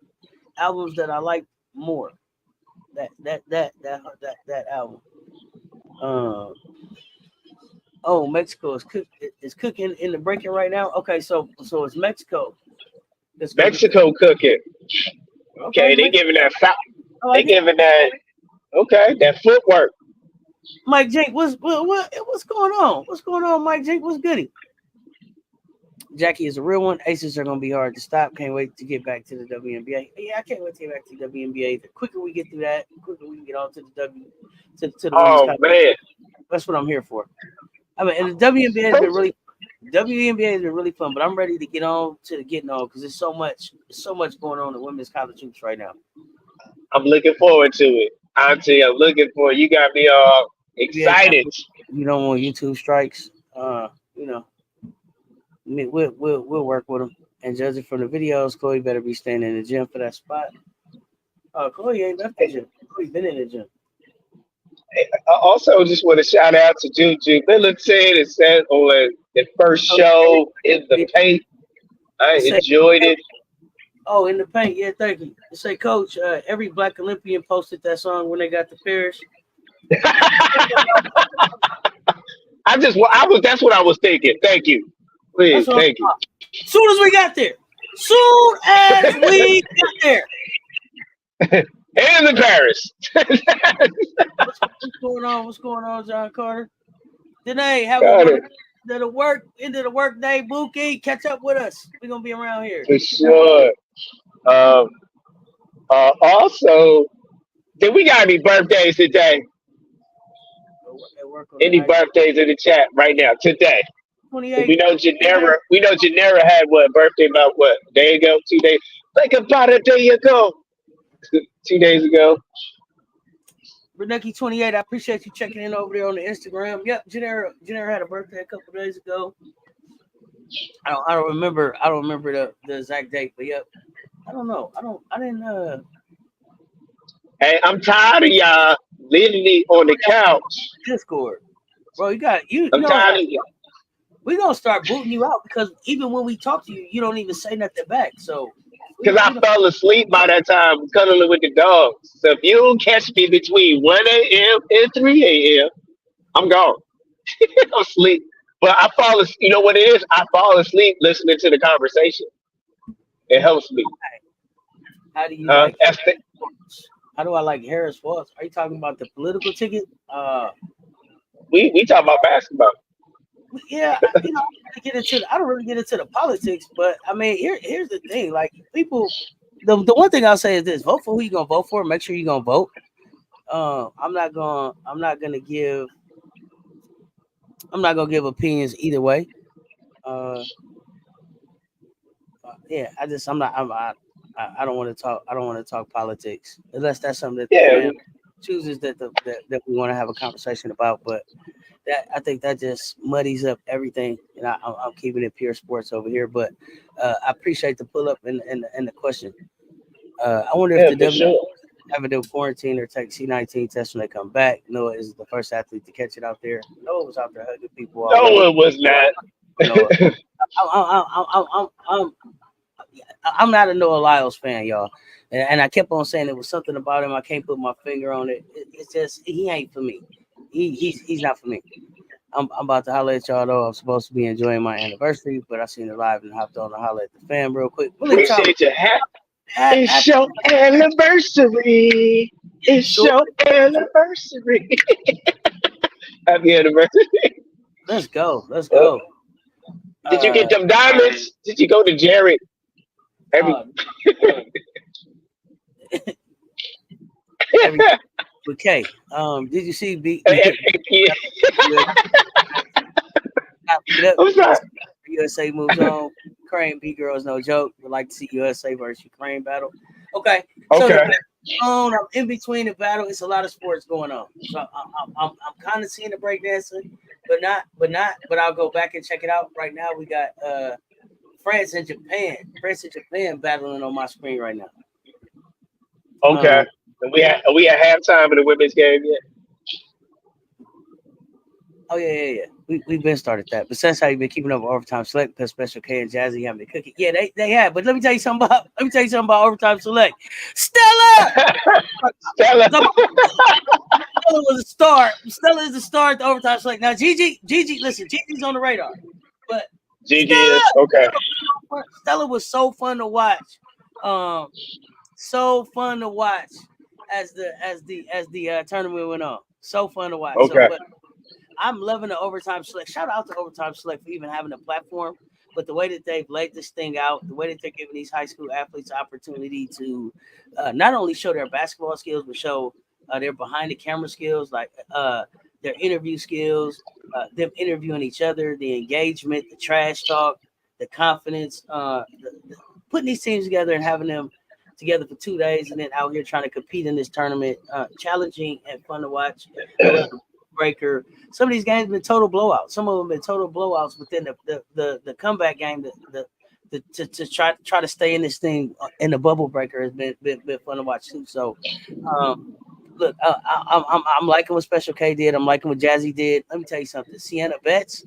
albums that I liked more. That album. Uh, oh, Mexico is cooking in the breaking right now. Okay, so it's Mexico. Let's go get Mexico cooking. okay. Okay, they giving that Oh, I they did. giving that okay, that footwork. Mike Jake, what's going on? What's going on, Mike Jake? What's goody? Jackie is a real one. Aces are gonna be hard to stop. Can't wait to get back to the WNBA. Yeah, I can't wait to get back to the WNBA. The quicker we get through that, the quicker we can get on to the women's Oh college. man. That's what I'm here for. I mean, and the WNBA has been really fun, but I'm ready to get on to the getting on because there's so much going on in women's college hoops right now. I'm looking forward to it. Auntie, I'm looking for it. You got me all NBA, excited. you don't want YouTube strikes. You know, we'll work with them. And judging from the videos, Chloe better be staying in the gym for that spot. Chloe ain't left the gym. Chloe been in the gym. I also just want to shout out to Juju Militant. It said on the first show in the paint. I enjoyed it. Oh, in the paint, yeah, thank you. They say, Coach, every Black Olympian posted that song when they got to Paris. That's what I was thinking. Thank you. Please, thank you. Soon as we got there. And in Paris. What's going on? What's going on, John Carter? Danae, have a end of the work day, Buki. Catch up with us. We're gonna be around here. For sure. Also, did we got any birthdays today? Any birthdays in the chat right now today? 28. We know Janera had what birthday about what day ago, 2 days, like about a day ago, 2 days ago. Reneki 28, I appreciate you checking in over there on the Instagram. Yep, Janera had a birthday a couple days ago. I don't remember the exact date, but yep. I don't know. I didn't Hey, I'm tired of y'all leaving me on the couch. Discord. Bro, you got you. I'm tired of y'all. We're gonna start booting you out because even when we talk to you, you don't even say nothing back. So because I fell asleep by that time cuddling with the dogs. So if you don't catch me between 1 a.m. and 3 a.m., I'm gone. I'm asleep. But I fall asleep. You know what it is? I fall asleep listening to the conversation. It helps me. How do you like how do I like Harris Falls? Are you talking about the political ticket? We talk about basketball. Yeah, I don't really get into the politics, but I mean, here's the thing: like people, the one thing I'll say is this: vote for who you're gonna vote for. Make sure you're gonna vote. I'm not gonna give opinions either way. Yeah, I don't want to talk. I don't want to talk politics unless that's something that the fan chooses that we want to have a conversation about. But I think that just muddies up everything, and I'm keeping it pure sports over here. But I appreciate the pull up and the question. I wonder if the W have to do quarantine or take C-19 test when they come back. Noah is the first athlete to catch it out there. Noah was out there hugging people. Noah was not. I'm not a Noah Lyles fan, y'all, and I kept on saying it was something about him. I can't put my finger on it. It's just he ain't for me. He's not for me. I'm about to holler at y'all though. I'm supposed to be enjoying my anniversary, but I seen it live and hopped on to holler at the fam real quick. Appreciate your hat. It's your anniversary. It's your anniversary. Happy anniversary. Let's go. Did you get them diamonds? Did you go to Jared? Okay. Did you see B? I'm sorry. USA moves on. Ukraine B girls no joke. Would like to see USA versus Ukraine battle. Okay. So I'm in between the battle. It's a lot of sports going on, so I'm kind of seeing the breakdancing, but I'll go back and check it out. Right now, we got France and Japan battling on my screen right now. Okay. And we at halftime in the women's game yet? Oh yeah. We've been started that, but since how you been keeping up with Overtime Select because Special K and Jazzy have been cooking. Yeah, they have. But let me tell you something about Overtime Select. Stella. Stella. Stella was a star. Stella is the star at the Overtime Select. Now Gigi, listen, Gigi's on the radar, but Gigi is okay. Stella was so fun to watch. So fun to watch as the tournament went on. So fun to watch. Okay. So, but I'm loving the Overtime Select. Shout out to Overtime Select for even having a platform. But the way that they've laid this thing out, the way that they're giving these high school athletes opportunity to not only show their basketball skills, but show their behind the camera skills, like their interview skills, them interviewing each other, the engagement, the trash talk, the confidence, putting these teams together and having them together for 2 days and then out here trying to compete in this tournament, challenging and fun to watch. I love the breaker. Some of these games have been total blowouts. Some of them have been total blowouts within the comeback game. To try to stay in this thing in the bubble breaker has been fun to watch too. So, look, I'm liking what Special K did. I'm liking what Jazzy did. Let me tell you something. Sienna Betts,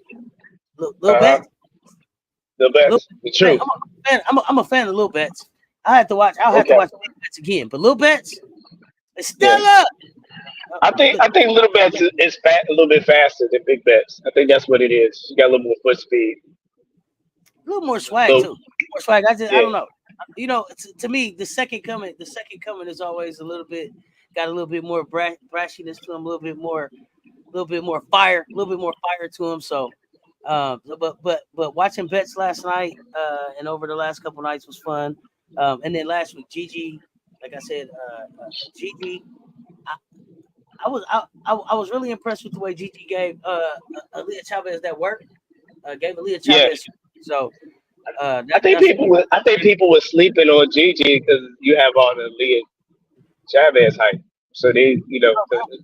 Lil Betts, the best, the truth. I'm a fan of Lil Betts. I'll have to watch Big Betts again, but Lil Betts, Stella. I think Little Bets is a little bit faster than Big Bets. I think that's what it is. She got a little more foot speed, a little more swag too. More swag. I don't know. You know, to me, the second coming is always got a little bit more brashiness to him, a little bit more fire to him. So, but watching Betts last night and over the last couple nights was fun. And then last week, Gigi, like I said, Gigi. I was really impressed with the way Gigi gave Aaliyah Chavez that work. Gave Aaliyah Chavez. So I think people were sleeping on Gigi because you have all the Aaliyah Chavez hype. So they,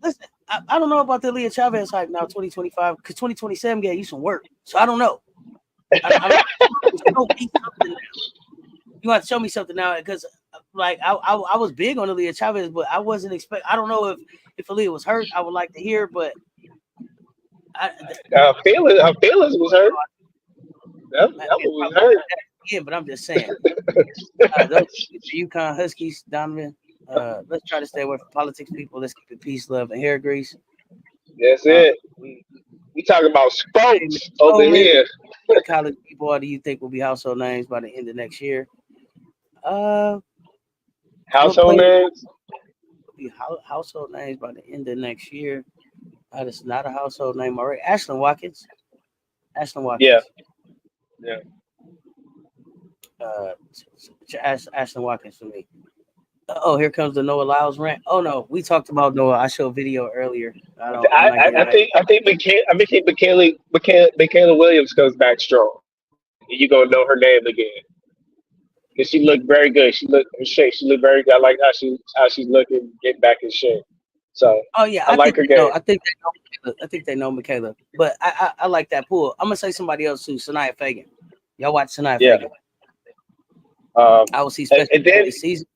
listen, I don't know about the Aaliyah Chavez hype now, 2025, because 2027 gave you some work. So I don't know. You have to show me something now because like I was big on Aaliyah Chavez, but I wasn't expect. I don't know if Aaliyah was hurt. I would like to hear, but her feelings was hurt. That was hurt. Yeah, but I'm just saying. Those UConn Huskies, Donovan. Let's try to stay away from politics, people. Let's keep it peace, love, and hair grease. That's it. We talking about sports over here. What college people do you think will be household names by the end of next year? Household names? Be household names by the end of next year. It's not a household name already. Ashlyn Watkins. Yeah. Ashlyn Watkins for me. Oh, here comes the Noah Lyles rant. Oh no, we talked about Noah. I showed video earlier. I think Michaela Williams comes back strong. You're gonna know her name again. Because she looked very good. She looked in shape. She looked very good. I like how she's looking, getting back in shape. So I like her game. I think they know Michaela. But I like that pool. I'm gonna say somebody else too, Sanaya Fagan. Y'all watch Sanaya Fagan. I will see special this season.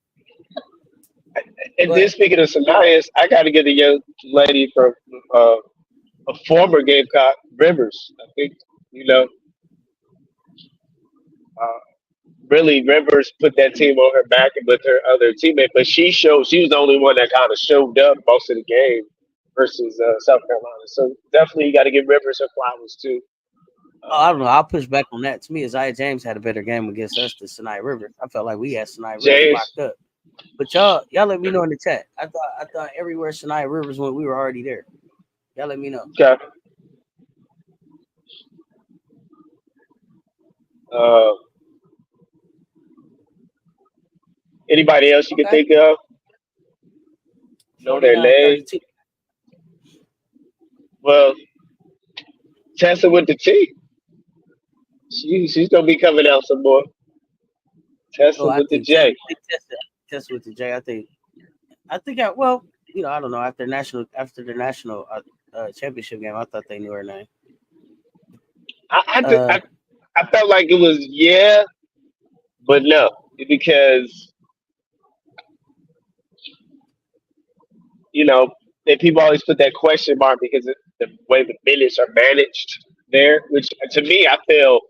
And then speaking of Sanaya's, I gotta get a young lady from a former Gamecock, Rivers. I think, really Rivers put that team on her back and with her other teammate, but she was the only one that kind of showed up most of the game versus South Carolina. So definitely you got to give Rivers her flowers too. I don't know. I'll push back on that. To me, Isaiah James had a better game against us than Sanaya Rivers. I felt like we had Sanaya Rivers locked up. But y'all let me know in the chat. I thought everywhere Sanaya Rivers went, we were already there. Y'all let me know. Okay. Anybody else you can think of? Know their name? Well, Tessa with the T. She's gonna be coming out some more. Tessa with the J. Tessa with the J. I think I think I well, I don't know. After the national championship game, I thought they knew her name. I, th- Uh, I felt like it was yeah, but no, because you know that people always put that question mark because of the way the minutes are managed there, which to me I feel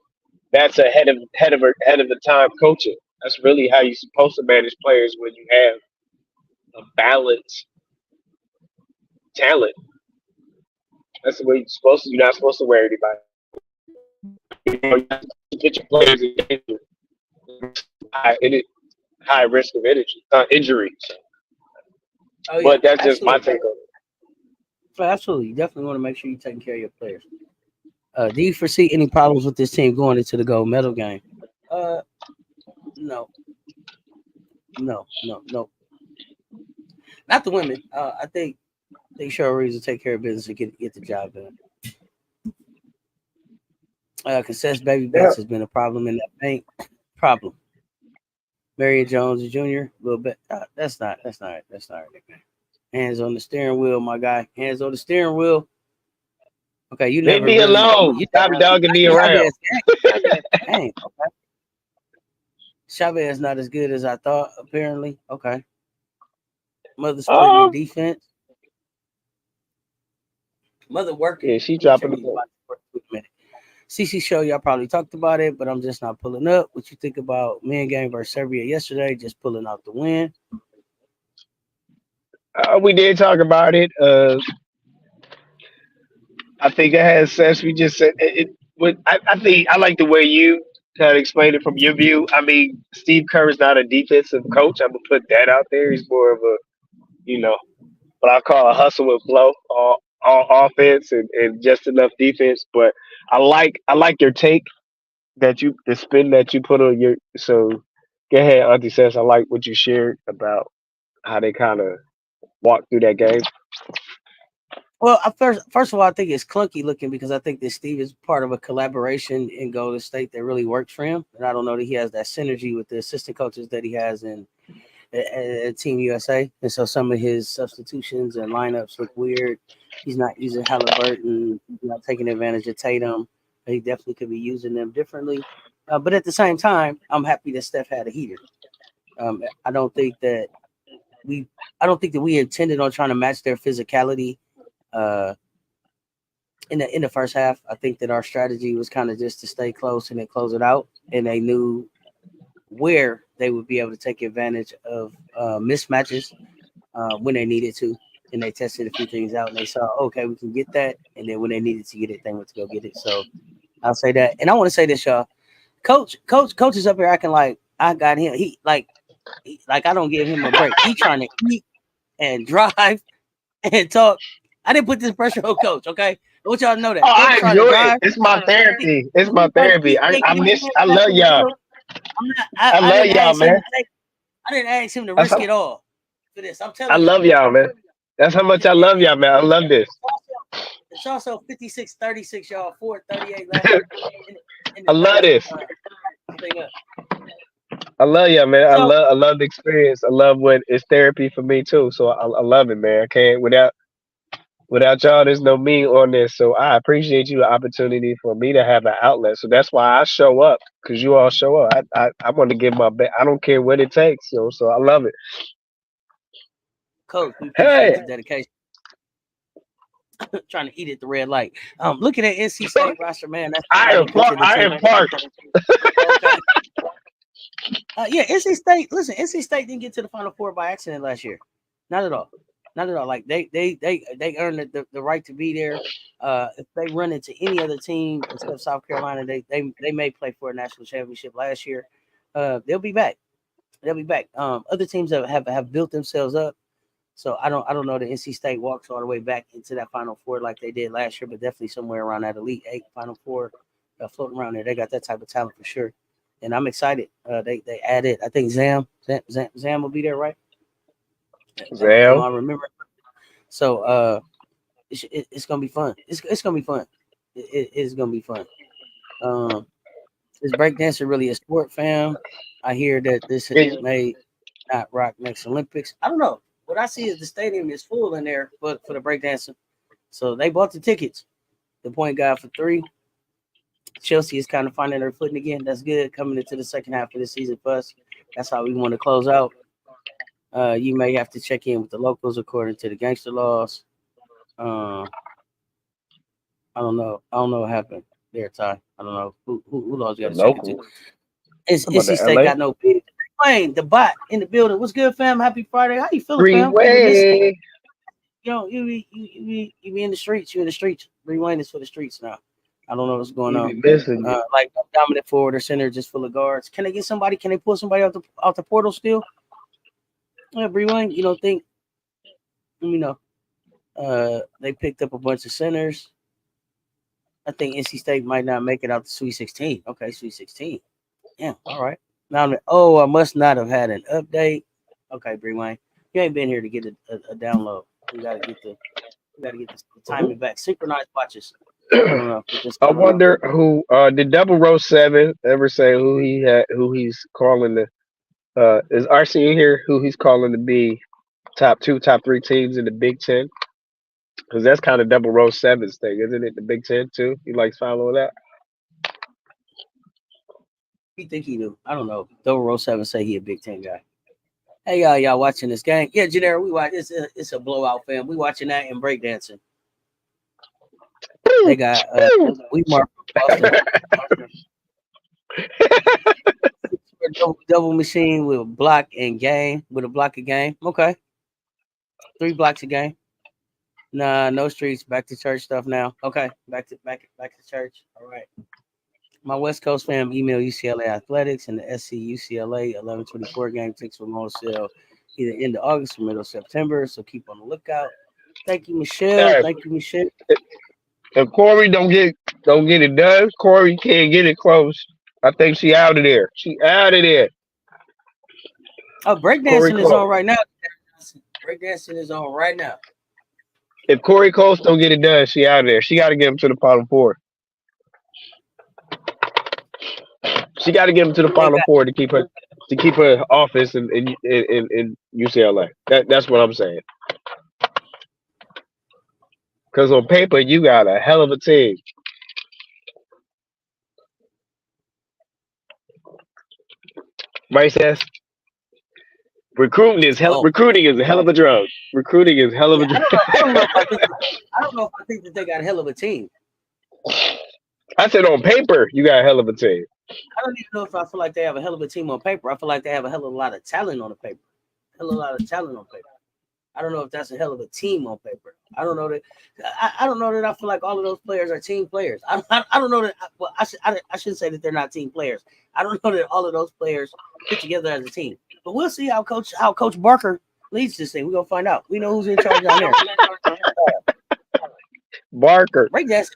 that's a head of the time coaching. That's really how you're supposed to manage players when you have a balanced talent. That's the way you're supposed to. You're not supposed to wear anybody. You have to get your players in danger, high, high risk of injury. oh yeah, But that's just my absolutely. take on it. Absolutely. You definitely want to make sure you're taking care of your players. Do you foresee any problems with this team going into the gold medal game? Uh, no, no. Not the women. I think they show a reason to take care of business and get the job done. Cess baby Yeah. bets has been a problem in that bank. Problem. Marion Jones Jr. Little bit. That's not right. Hands on the steering wheel, my guy. Hands on the steering wheel. Okay, you Leave never me really. alone. You Stop dogging me around. Chavez. Dang. Okay. Chavez not as good as I thought. Apparently. Okay. Mother splitting the Oh, defense. Mother working. yeah, she Let me check dropping the these ball. boxes for a minute. CC show, y'all probably talked about it, but I'm just not pulling up. What you think about men game versus Serbia yesterday? Just pulling out the win. We did talk about it. I think it has sense. We just said I think I like the way you kind of explained it from your view. I mean, Steve Kerr is not a defensive coach. I'm gonna put that out there. He's more of a what I call a hustle and flow, all offense and just enough defense. But I like your take the spin that you put on your. So go ahead, Auntie says I like what you shared about how they kind of walked through that game. Well, first of all, I think it's clunky looking because I think that Steve is part of a collaboration in Golden State that really works for him, and I don't know that he has that synergy with the assistant coaches that he has in at Team USA, and so some of his substitutions and lineups look weird. He's not using Halliburton, he's not taking advantage of Tatum. He definitely could be using them differently. But at the same time, I'm happy that Steph had a heater. I don't think that we, I don't think that we intended on trying to match their physicality uh, in the first half. I think that our strategy was kind of just to stay close and then close it out, and they knew where they would be able to take advantage of mismatches when they needed to. And they tested a few things out and they saw, okay, we can get that. And then when they needed to get it, they went to go get it. So I'll say that. And I want to say this, y'all. Coach is up here acting like I got him. Like I don't give him a break. He trying to eat and drive and talk. I didn't put this pressure on coach, okay? I want y'all to know Oh, that. Coach I trying to enjoy it. drive. It's my He, therapy. It's my he trying to therapy. eat, I take I his miss. hands I back love in the y'all. grill. I'm not. I I love didn't y'all, ask him man. to take. I didn't ask him to That's risk how, it all for this. I'm I telling y'all. love y'all, man. That's how much I love y'all, man. I love this. It's also 56-36, y'all. 4:38 left in I the love third. this. Thing up. I love y'all, man. I So, love. I love the experience. I love what it's therapy for me too. So I love it, man. I can't without y'all. There's no me on this. So I appreciate you the opportunity for me to have an outlet. So that's why I show up because you all show up. I want to give my best. I don't care what it takes. So I love it. Coach, we appreciate Hey, your dedication. Trying to eat at the red light. Looking at NC State roster, man, that's a I highly am contended I team. am parked. Okay. Yeah, NC State. Listen, NC State didn't get to the Final Four by accident last year. Not at all. Not at all. Like they earned the right to be there. If they run into any other team except South Carolina, they may play for a national championship last year. They'll be back. They'll be back. Other teams have built themselves up. So I don't know that NC State walks all the way back into that Final Four like they did last year, but definitely somewhere around that Elite Eight, Final Four, floating around there. They got that type of talent for sure, and I'm excited. They added, I think Zam will be there, right? Am Zam. I remember? So it's gonna be fun. It's gonna be fun. It's gonna be fun. Um, is breakdancing really a sport, fam? I hear that this Yeah, may not rock next Olympics. I don't know. what I see is the stadium is full in there for the breakdancing. So they bought the tickets. The point guard for 3. Chelsea is kind of finding their footing again. That's good coming into the second half of the season for us. That's how we want to close out. You may have to check in with the locals according to the gangster laws. I don't know. I don't know what happened there, Ty. I don't know who laws you got to check into. It's How about NC the State LA? got no big. Wayne, the bot in the building. What's good, fam? Happy Friday. How you feeling, fam? Freeway. You be in the streets. You in the streets. Rewind is for the streets now. I don't know what's going on. Missing Like dominant forward or center, just full of guards. Can they get somebody? Can they pull somebody out the portal still? Yeah, Rewind. You don't think? You know, they picked up a bunch of centers. I think NC State might not make it out to Sweet 16. Okay, Sweet 16. Yeah, all right. Now, I must not have had an update. Okay, Rewind. You ain't been here to get a download. We gotta get the timing back. Synchronized watches. I don't know. I wonder who did Double Row 7 ever say who he's calling the is RC in here who he's calling to be top 2, top 3 teams in the Big Ten? Because that's kind of Double Row 7's thing, isn't it? The Big Ten too. He likes following that. You think he do? I don't know. Double Row 7 say he a Big Ten guy. Hey y'all watching this game? Yeah, Janera, we watch. It's a blowout, fam. We watching that and breakdancing. They got we mark Boston. double machine with a block and game with a block a game. Okay, 3 blocks a game. Nah, no streets. Back to church stuff now. Okay, back to church. All right. My West Coast fam email UCLA Athletics and the SC UCLA 11/24 game tickets for on sale either end of August or middle of September. So keep on the lookout. Thank you, Michelle. Hey. Thank you, Michelle. If Corey don't get it done, Corey can't get it close. I think she out of there. She out of there. Oh, breakdancing is on right now. Breakdancing is on right now. If Corey Coast don't get it done, she out of there. She got to get him to the Final Four. She got to get him to the Final Four to keep her office in UCLA. That's what I'm saying. Because on paper, you got a hell of a team. Right, Cess? Recruiting is a hell of a drug. Recruiting is hell of a drug. I don't know if I think that they got a hell of a team. I said on paper, you got a hell of a team. I don't even know if I feel like they have a hell of a team on paper. I feel like they have a hell of a lot of talent on the paper. I don't know if that's a hell of a team on paper. I don't know that. I don't know that. I feel like all of those players are team players. I don't know that. Well, I shouldn't say that they're not team players. I don't know that all of those players fit together as a team. But we'll see how Coach Barker leads this thing. We're gonna find out. We know who's in charge down there. Barker. Breakdancing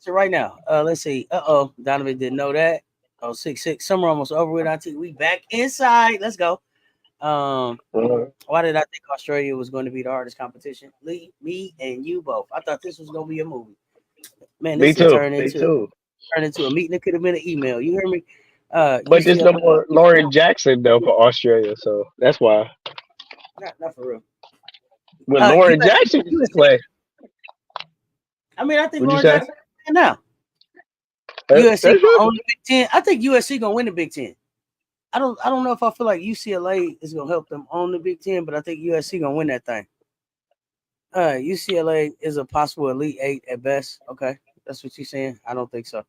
right now. Let's see. Donovan didn't know that. 6-6. Summer almost over with. I think we back inside. Let's go. Why did I think Australia was going to be the hardest competition? Lee, me, and you both. I thought this was going to be a movie. Man, this turned into a meeting. It could have been an email. You hear me? But there's no more Lauren Jackson though for Australia, so that's why. Not for real. When Lauren Jackson used to play. I mean, I think Lauren Jackson now. USC gonna own the Big Ten. I think USC gonna win the Big Ten. I don't know if I feel like UCLA is gonna help them own the Big Ten, but I think USC gonna win that thing. UCLA is a possible Elite 8 at best. Okay, that's what you're saying. I don't think so.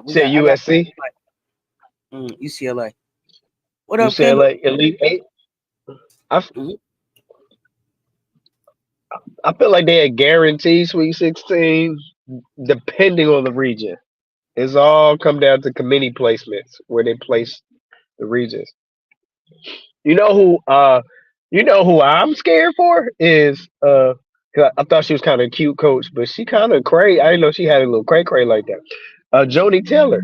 Say USC. UCLA. What up, UCLA Elite 8? I feel like they had guaranteed Sweet 16 depending on the region. It's all come down to committee placements where they place the regions. You know who I'm scared for is 'cause I thought she was kind of a cute coach, but she kind of cray. I didn't know she had a little cray like that. Joni Taylor.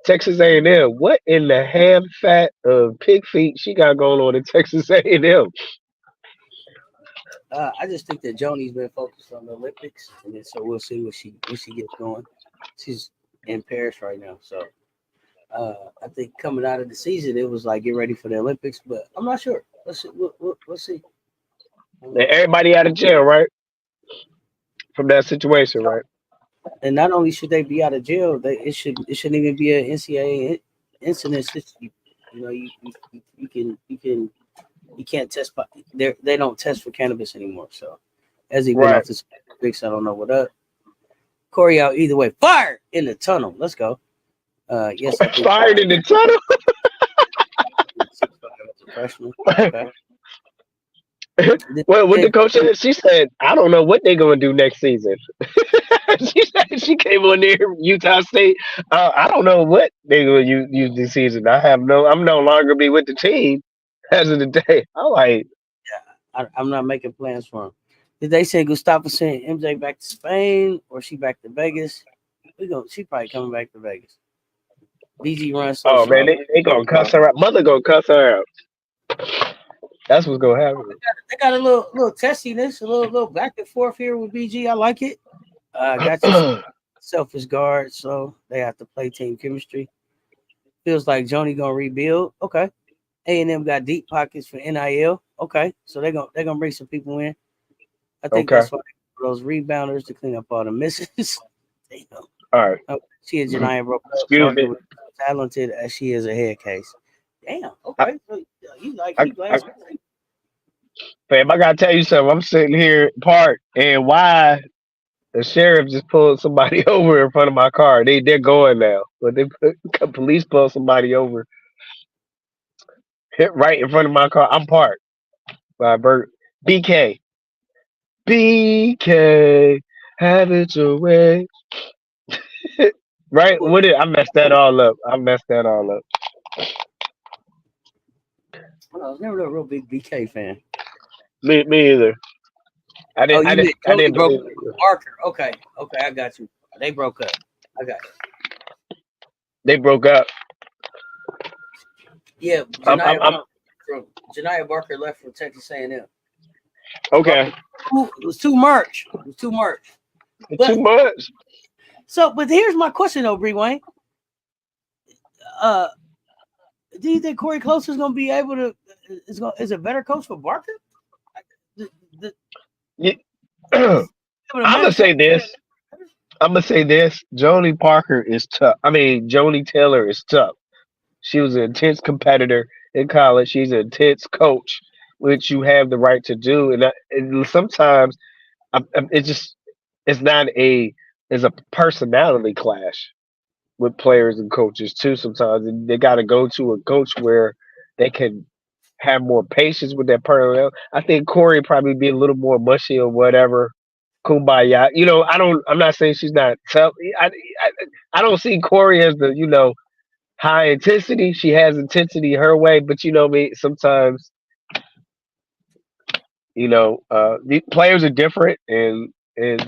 Texas A&M. What in the ham fat of pig feet she got going on in Texas A&M? I just think that Joni's been focused on the Olympics, and then so we'll see what she gets going. She's in Paris right now, so I think coming out of the season it was like get ready for the Olympics, but I'm not sure. Let's see. We'll see. Everybody out of jail, right? From that situation, right? And not only should they be out of jail, it shouldn't even be an NCAA incident. You know, you can't test. They don't test for cannabis anymore. So as he went Right. off this fix, I don't know what up. Corey out either way. Fire in the tunnel. Let's go. Yes, I think Fired in the tunnel. 6'5" as a freshman. Okay. Well, what Hey, the coach said, she said, I don't know what they're gonna do next season. She said she came on there, Utah State. I don't know what they're gonna use this season. I'm no longer be with the team as of the day. I'm like, I'm not making plans for him. Did they say Gustavo sent MJ back to Spain or she back to Vegas? She probably coming back to Vegas. BG runs so oh man, slow. they gonna cuss her out. Mother gonna cuss her out. That's what's gonna happen. They got a little testiness, a little back and forth here with BG. I like it. Got you selfish guard, so they have to play team chemistry. Feels like Joni gonna rebuild. Okay. A&M got deep pockets for NIL. Okay, so they're gonna bring some people in. I think Okay. that's why those rebounders to clean up all the misses. Damn. All right. Oh, she and Janiyah broke up. Excuse Barker me. was talented as she is a head case. Damn. I, Okay. So you like I, you glad? I, fam, I gotta tell you something. I'm sitting here parked, and why the sheriff just pulled somebody over in front of my car? They're going now, but police pulled somebody over hit right in front of my car. I'm parked by Bert. BK, BK, have it your way. Right? Well, I messed that all up. I messed that all up. I was never a real big BK fan. Me either. I Oh, didn't. I you didn't. meant I Jody didn't broke believe up with it. Barker. Okay, I got you. They broke up. I got They broke up. you. Yeah, I'm Janiyah Barker left from Texas A&M. okay. Barker, it was too much. It was too much. Too But much. but here's my question though, Bree Wayne. Uh, do you think Corey Close is going to be able to is a better coach for Barker? The, the, Yeah. is he able to I'm gonna manage that? say this. I'm gonna say this. Joni Parker is tough. I mean, Joni Taylor is tough. She was an intense competitor in college. She's an intense coach, which you have the right to do. And sometimes it just it's not it's a personality clash with players and coaches too. Sometimes and they got to go to a coach where they can have more patience with their personnel. I think Corey probably be a little more mushy or whatever. Kumbaya. I'm not saying she's not tough. I don't see Corey as the high intensity. She has intensity her way, but me. Sometimes the players are different, and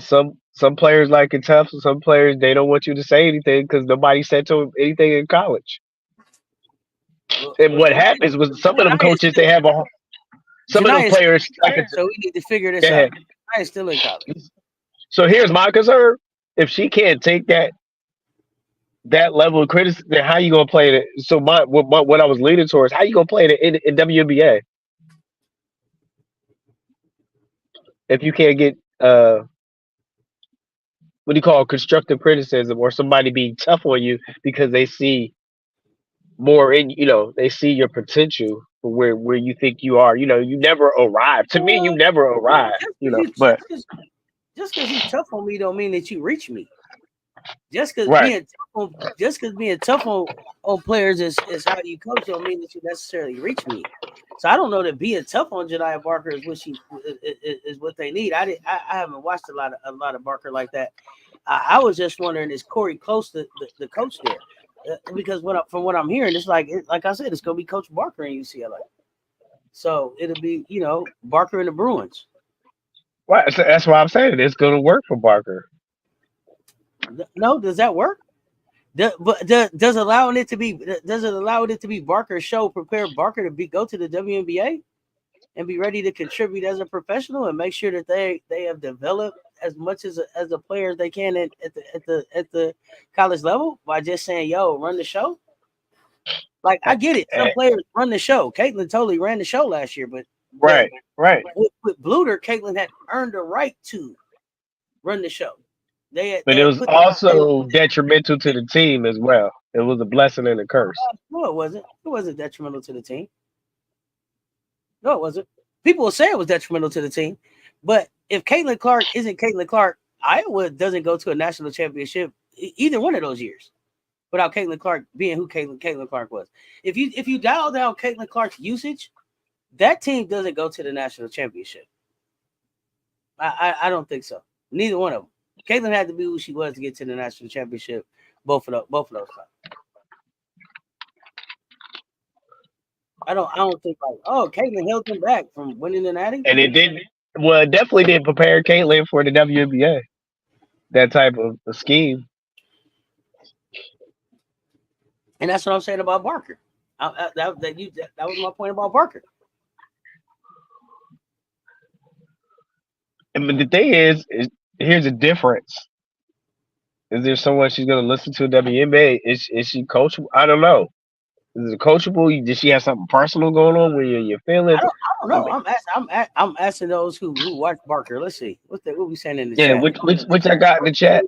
some players like it tough. And some players they don't want you to say anything because nobody said to them anything in college. And Well, what happens was some of them Janiyah is coaches they have some of them Janiyah is players like it's so we need to figure this go out. ahead. Janiyah is still in college. So here's my concern: if she can't take that level of criticism, then how you gonna play it? So what I was leaning towards, how you gonna play it in WNBA if you can't get what do you call constructive criticism or somebody being tough on you because they see more in they see your potential for where you think you are. You never arrive. To me, you Well, never arrive. But just because you tough on me don't mean that you reach me. Just because right, being tough on players is how you coach don't mean that you necessarily reach me. So I don't know that being tough on Janiyah Barker is what they need. I haven't watched a lot of Barker like that. I was just wondering, is Corey Close the coach there? Because from what I'm hearing, it's like I said, it's gonna be Coach Barker in UCLA. So it'll be Barker and the Bruins. right. So that's why I'm saying it's going to work for Barker. No, does that work? Does allowing it to be does it allow it to be Barker's show prepare Barker to go to the WNBA and be ready to contribute as a professional and make sure that they have developed as much as a player as they can at the college level by just saying, yo, run the show? Like, I get it. Some players run the show. Caitlin totally ran the show last year, but right. With Bluter, Caitlin had earned the right to run the show. But it was also detrimental to the team as well. It was a blessing and a curse. No, it wasn't. It wasn't detrimental to the team. No, it wasn't. People will say it was detrimental to the team, but if Caitlin Clark isn't Caitlin Clark, Iowa doesn't go to a national championship either one of those years without Caitlin Clark being who Caitlin Clark was. If you dial down Caitlin Clark's usage, that team doesn't go to the national championship. I don't think so. Neither one of them. Caitlin had to be who she was to get to the national championship. Both of those times. I don't think like, oh, Caitlin held them back from winning the Natty. And it didn't. Well, it definitely didn't prepare Caitlin for the WNBA. That type of scheme. And that's what I'm saying about Barker. That was my point about Barker. But the thing is here's the difference. Is there someone she's going to listen to WNBA? Is she coachable? I don't know. Is it coachable? Does she have something personal going on with your feelings? I don't know. I'm asking those who watch Barker. Let's see what we saying in the chat. Yeah, which I got in the chat.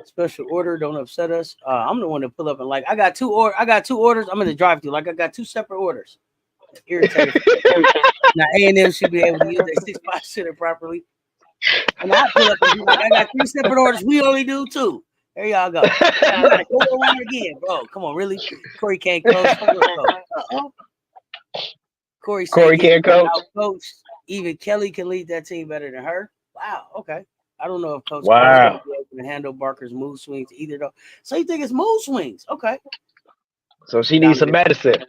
Special order, don't upset us. I'm the one to pull up and like I got two orders. I'm in the drive-thru. Like I got two separate orders. Irritated. Now A&M should be able to use their 6-5 center properly. And I pull up and be like, I got 3 separate orders. We only do 2. There y'all go. You gotta go around again, bro. Come on, really? Corey can't coach. Corey can't coach. Even Kelly can lead that team better than her. Wow. Okay. I don't know if Coach Coach can handle Barker's mood swings either, though. So you think it's mood swings? Okay. So she needs some medicine.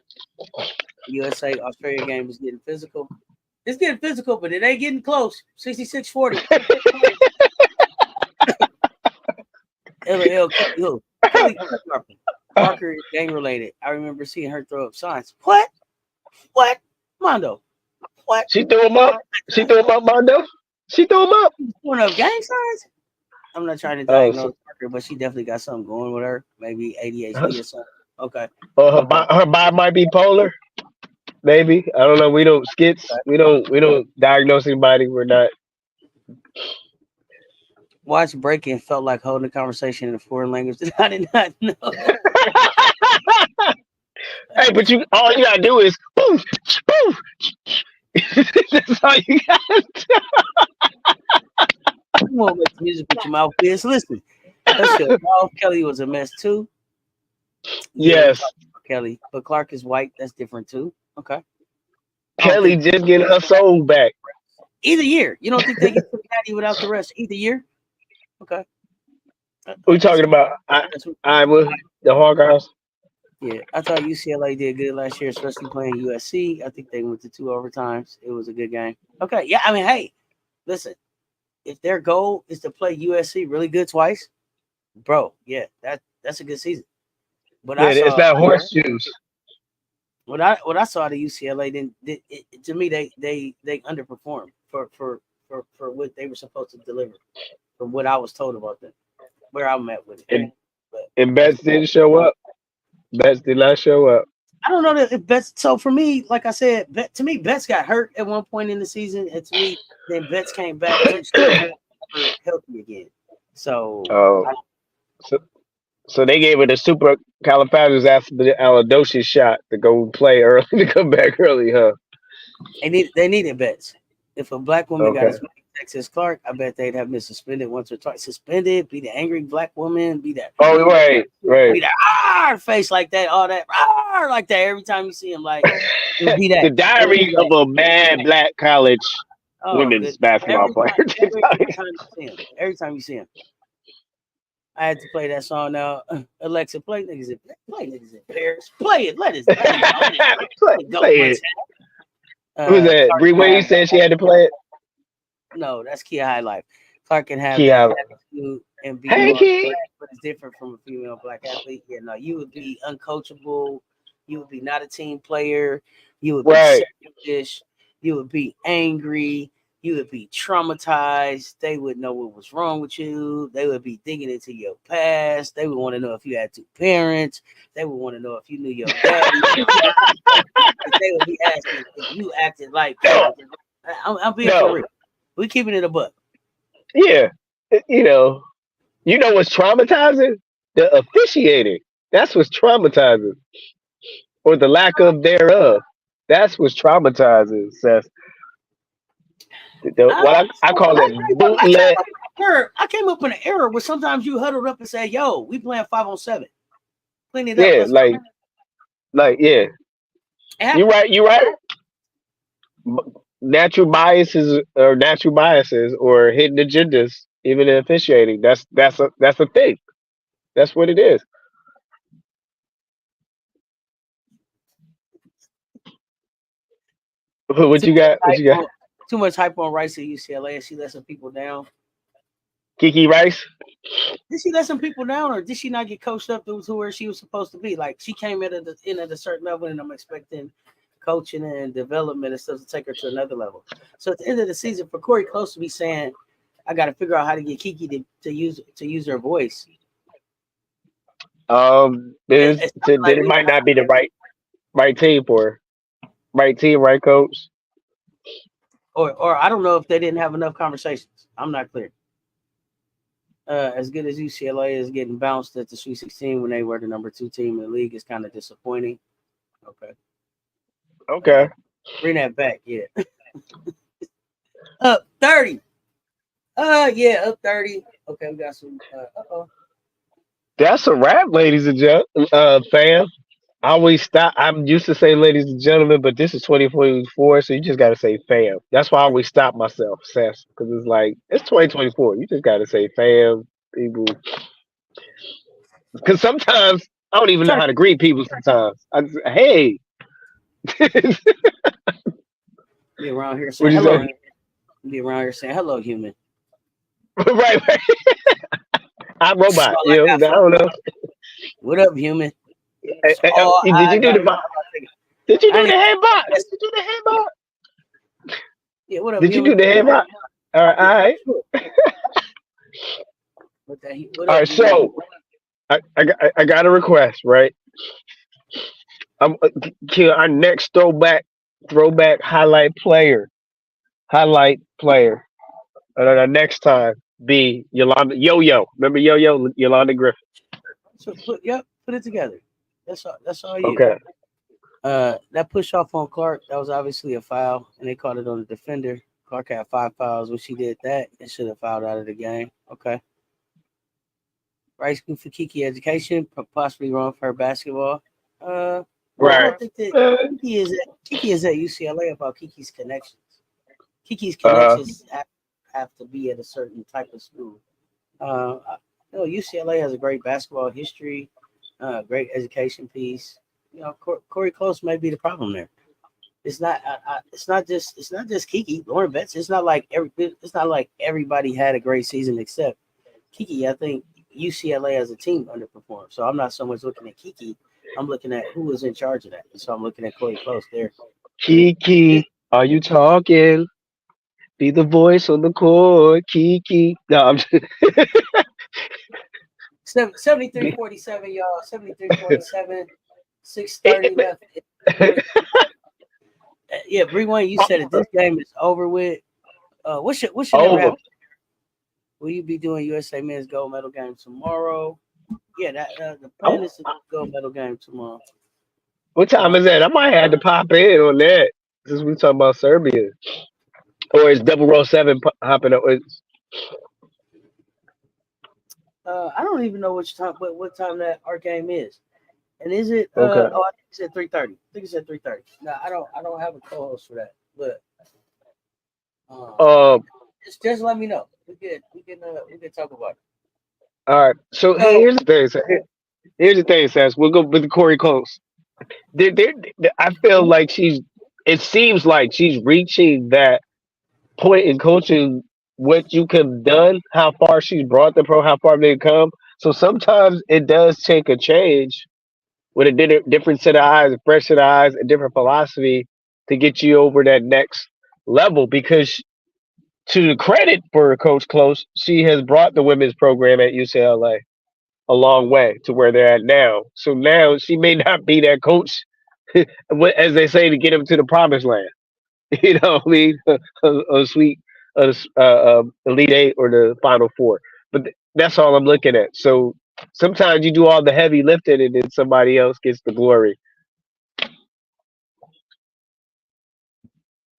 USA Australia game is getting physical. It's getting physical, but it ain't getting close. 66-40. Kelly Barker is gang related. I remember seeing her throw up signs. What? Mondo. What? She threw him up. Mondo. She threw him up. Throwing up gang signs? I'm not trying to diagnose Barker, but she definitely got something going with her. Maybe ADHD or something. Okay. Her body might be polar. Maybe. I don't know. We don't skits. We don't diagnose anybody. We're not. Watch breaking felt like holding a conversation in a foreign language that I did not know. Hey, but all you gotta do is poof, poof. That's all you gotta do. You won't make music with your mouth is. Listen, Kelly was a mess too. Yes, Kelly, but Clark is white. That's different too. Okay. Kelly just getting her soul back. Either year. You don't think they get to the Natty without the rest? Either year. Okay. We're talking about Iowa, the Hawkeyes. Yeah, I thought UCLA did good last year, especially playing USC. I think they went to 2 overtimes. It was a good game. Okay, yeah, I mean, hey, listen, if their goal is to play USC really good twice, bro, yeah, that's a good season. But it's not horseshoes. What I saw the UCLA to me they underperformed for what they were supposed to deliver from what I was told about them, where I'm at with it. And Betts didn't show up. Betts did not show up. I don't know that if Betts. So for me, like I said, to me, Betts got hurt at one point in the season, and to me, then Betts came back healthy again. So, so they gave it a super califragilisticexpialidocious shot to go play early, to come back early, huh? They needed Betts. If a black woman got as many Texas Clark, I bet they'd have been suspended once or twice. Suspended, be the angry black woman, be that. Oh, right. Be that face like that, all that like that. Every time you see him, like be that. The diary of a bad black college women's basketball player. Every time you see him. I had to play that song now. Alexa, play niggas in Paris. Play it. Let us play it. Who's that? Bree Wade said she had to play it. No, that's Kia High Life. Clark can have that attitude and be black, but it's different from a female black athlete. Yeah, no, you would be uncoachable. You would be not a team player. You would be selfish. You would be angry. You would be traumatized. They would know what was wrong with you. They would be digging into your past. They would want to know if you had two parents. They would want to know if you knew your daddy. They would be asking if you acted like No, parents. I'm being for no, real. We keeping it a buck. yeah. You know, what's traumatizing? The officiating. That's what's traumatizing, or the lack of thereof. That's what's traumatizing. Seth. I, What I call it bootleg. I came up in an era where sometimes you huddled up and said, "Yo, we playing 5-on-7. Clean it up. Yeah, Let's go." yeah. It You're happened. right. You're right. Natural biases or hidden agendas, even in officiating. That's a thing. That's what it is. What Too you much got? What hype you got? on, too much hype on Rice at UCLA, and she let some people down. Kiki Rice. Did she let some people down, or did she not get coached up to where she was supposed to be? Like she came in at a certain level, and I'm expecting coaching and development and stuff to take her to another level. So at the end of the season, for Corey Close to be saying, "I got to figure out how to get Kiki to use her voice," There's it's then like it we might not be the right team for her. Right team, right coach. or I don't know if they didn't have enough conversations. I'm not clear. As good as UCLA is getting bounced at the Sweet 16 when they were the number 2 team in the league is kind of disappointing. Okay. Uh, Okay. bring that back. Yeah. Up 30. Yeah, up 30. Okay, we got some. Uh-oh. That's a wrap, ladies and gentlemen. Fam. I always stop. I'm used to say ladies and gentlemen, but this is 2024, so you just got to say fam. That's why I always stop myself, Seth, because it's like, it's 2024. You just got to say fam, people. Because sometimes I don't even know Trying how to to greet people sometimes. Hey, be around here saying what'd you hello. say? Be around here saying hello, human. Right, right. I'm That's robot. all I I got for don't you. know. What up, human? Hey, That's hey, all did I you do got. the Did you I do the ain't head bot? even. Did you do the head bot? Yeah, what up, Did you do human? the head bot? All right, Yeah, all right. sure. What All up, right. human? So I got a request, right? I'm our next throwback highlight player. And then our next time be Yolanda Yo-Yo. Remember Yo-Yo? Yolanda Griffin. So put it together. That's all you. Okay. That push off on Clark, that was obviously a foul, and they called it on the defender. Clark had 5 fouls. When she did that, it should have fouled out of the game. Okay. Right school for Kiki education, possibly wrong for her basketball. Uh, I Right. think that Uh Kiki is at UCLA about Kiki's connections. Kiki's huh. connections have to be at a certain type of school. UCLA has a great basketball history, great education piece. Corey Close may be the problem there. It's not just Kiki, Lauren Betts. It's not like everybody had a great season except Kiki. I think UCLA as a team underperformed. So I'm not so much looking at Kiki. I'm looking at who was in charge of that. So I'm looking at Corey Close there. Kiki, are you talking? Be the voice on the court, Kiki. No, I'm just, 73-47, y'all. 73-47. 6:30 left in the fourth. Yeah, Bree Wayne, you said it. This game is over with. What should never over. happen? Will you be doing USA Men's Gold Medal game tomorrow? Yeah, that the plan is to do gold medal game tomorrow. What time Uh, is that? I might have to pop in on that since we talking about Serbia. Or is double row seven hopping up? I don't even know which time, what time that our game is. And is it? Okay. I think it's at 3:30. I think it's at 3:30. No, I don't have a co-host for that. But Um. just let me know. We can talk about it. All right. So hey, So here's the thing. Here's the thing, Sass. We'll go with Corey Close. I feel like she's. It seems like she's reaching that point in coaching. What you could have done, how far she's brought the pro, how far they've come. So sometimes it does take a change with a different set of eyes, a fresh set of eyes, a different philosophy to get you over that next level. Because to the credit for Coach Close, she has brought the women's program at UCLA a long way to where they're at now. So now she may not be that coach, as they say, to get them to the promised land. You know what I mean? A sweet Elite Eight or the Final Four. But that's all I'm looking at. So sometimes you do all the heavy lifting and then somebody else gets the glory.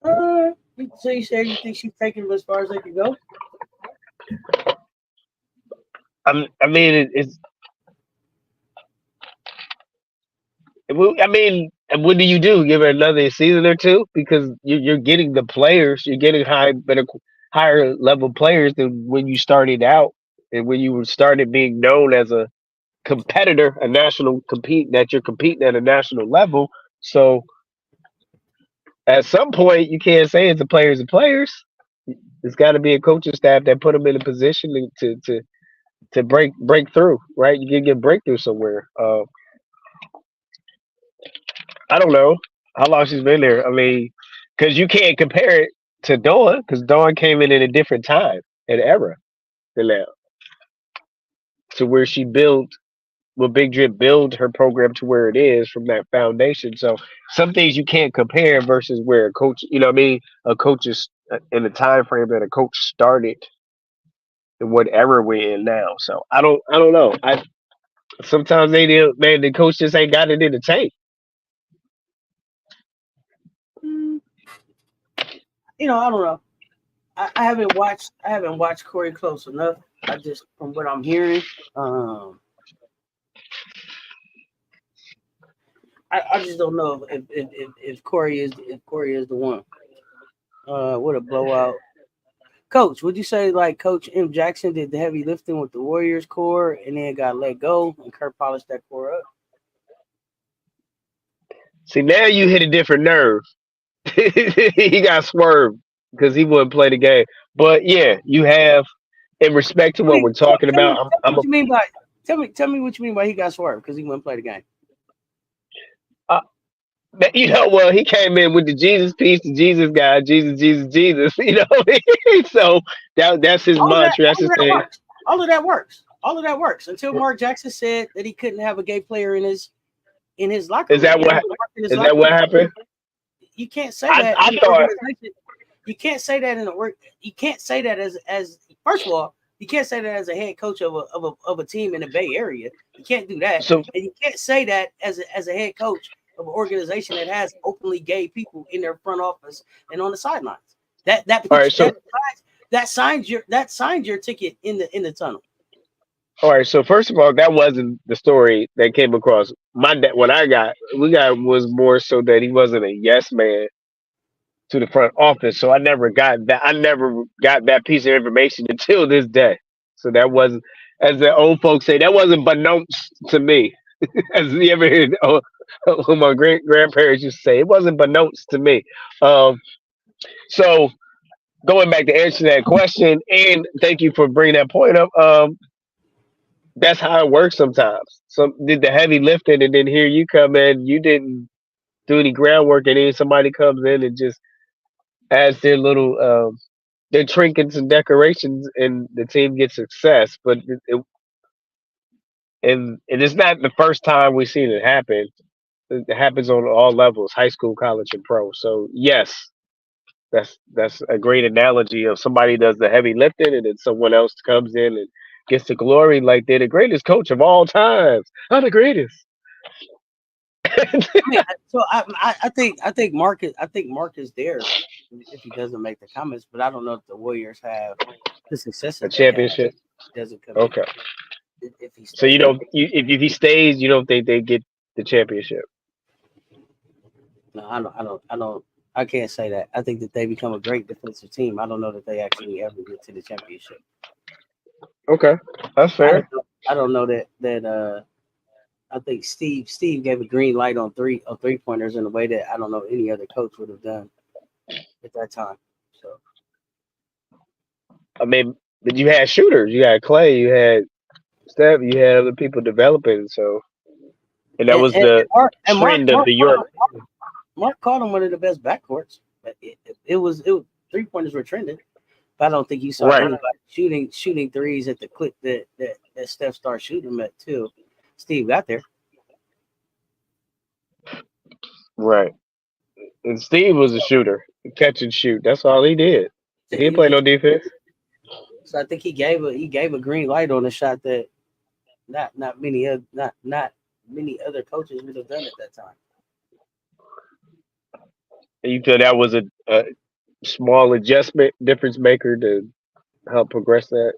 So you said you think she's taking them as far as they can go? I mean, it's. I mean, what do you do? Give her another season or two because you're getting the players. You're getting higher level players than when you started out and when you started being known as a competitor, a national compete that you're competing at a national level. So at some point, you can't say it's the players and players. It's got to be a coaching staff that put them in a position to break through. Right, you can get breakthrough somewhere. I don't know how long she's been there. I mean, because you can't compare it to Dawn because Dawn came in at a different time and era than now, to where she built. Well, Big Drip build her program to where it is from that foundation. So some things you can't compare versus where a coach, you know what I mean? A coach is in the time frame that a coach started and what era we're in now. So I don't know. I sometimes the coach just ain't got it in the tank. You know, I don't know. I haven't watched Corey close enough. I just from what I'm hearing, I just don't know if Corey is the one. What a blowout. Coach, would you say like Coach M. Jackson did the heavy lifting with the Warriors core and then got let go and Kurt polished that core up? See, now you hit a different nerve. He got swerved because he wouldn't play the game. But yeah, you have in respect to I what mean, we're talking about. tell me what you mean by tell me what you mean by he got swerved because he wouldn't play the game. Uh, you know, well, he came in with the Jesus piece, the Jesus guy, Jesus, Jesus, Jesus. You know, so that's his mantra. That's his thing. Works. All of that works until Mark Jackson said that he couldn't have a gay player in his locker room. Is that what happened? You can't say that. I thought. You can't say that in a work. You can't say that as first of all, you can't say that as a head coach of a team in the Bay Area. You can't do that, So, and you can't say that as a head coach of an organization that has openly gay people in their front office and on the sidelines. That signs your ticket in the tunnel. All right. So first of all, that wasn't the story that came across my dad. What we got was more so that he wasn't a yes man to the front office. So I never got that. I never got that piece of information until this day. So that wasn't, as the old folks say, that wasn't beknownst to me. As you ever heard, my great grandparents used to say, it wasn't beknownst to me. So going back to answer that question, and thank you for bringing that point up. That's how it works sometimes. Some did the heavy lifting, and then here you come in. You didn't do any groundwork, and then somebody comes in and just adds their little their trinkets and decorations, and the team gets success. But and it's not the first time we've seen it happen. It happens on all levels, high school, college, and pro. So yes, that's a great analogy of somebody does the heavy lifting, and then someone else comes in and gets the glory like they're the greatest coach of all times. I'm the greatest. I mean, so I think Mark is there if he doesn't make the comments, but I don't know if the Warriors have the success A that they have. championship. Doesn't come Okay. if he stays. So you don't if he stays, you don't think they get the championship. No, I don't. I can't say that. I think that they become a great defensive team. I don't know that they actually ever get to the championship. Okay, that's fair. I don't know that. I think Steve gave a green light on three pointers in a way that I don't know any other coach would have done at that time. So I mean, but you had shooters. You had Clay. You had Steph. You had other people developing. So, and that was the trend of the Europe. Mark called him one of the best backcourts. It was 3-pointers were trending. But I don't think you saw Right. anybody shooting threes at the clip that Steph started shooting them at too. Steve got there. Right. And Steve was a shooter, catch and shoot. That's all he did. He didn't play no defense. So I think he gave a green light on a shot that not many other coaches would have done at that time. And you feel that was a small adjustment, difference maker to help progress that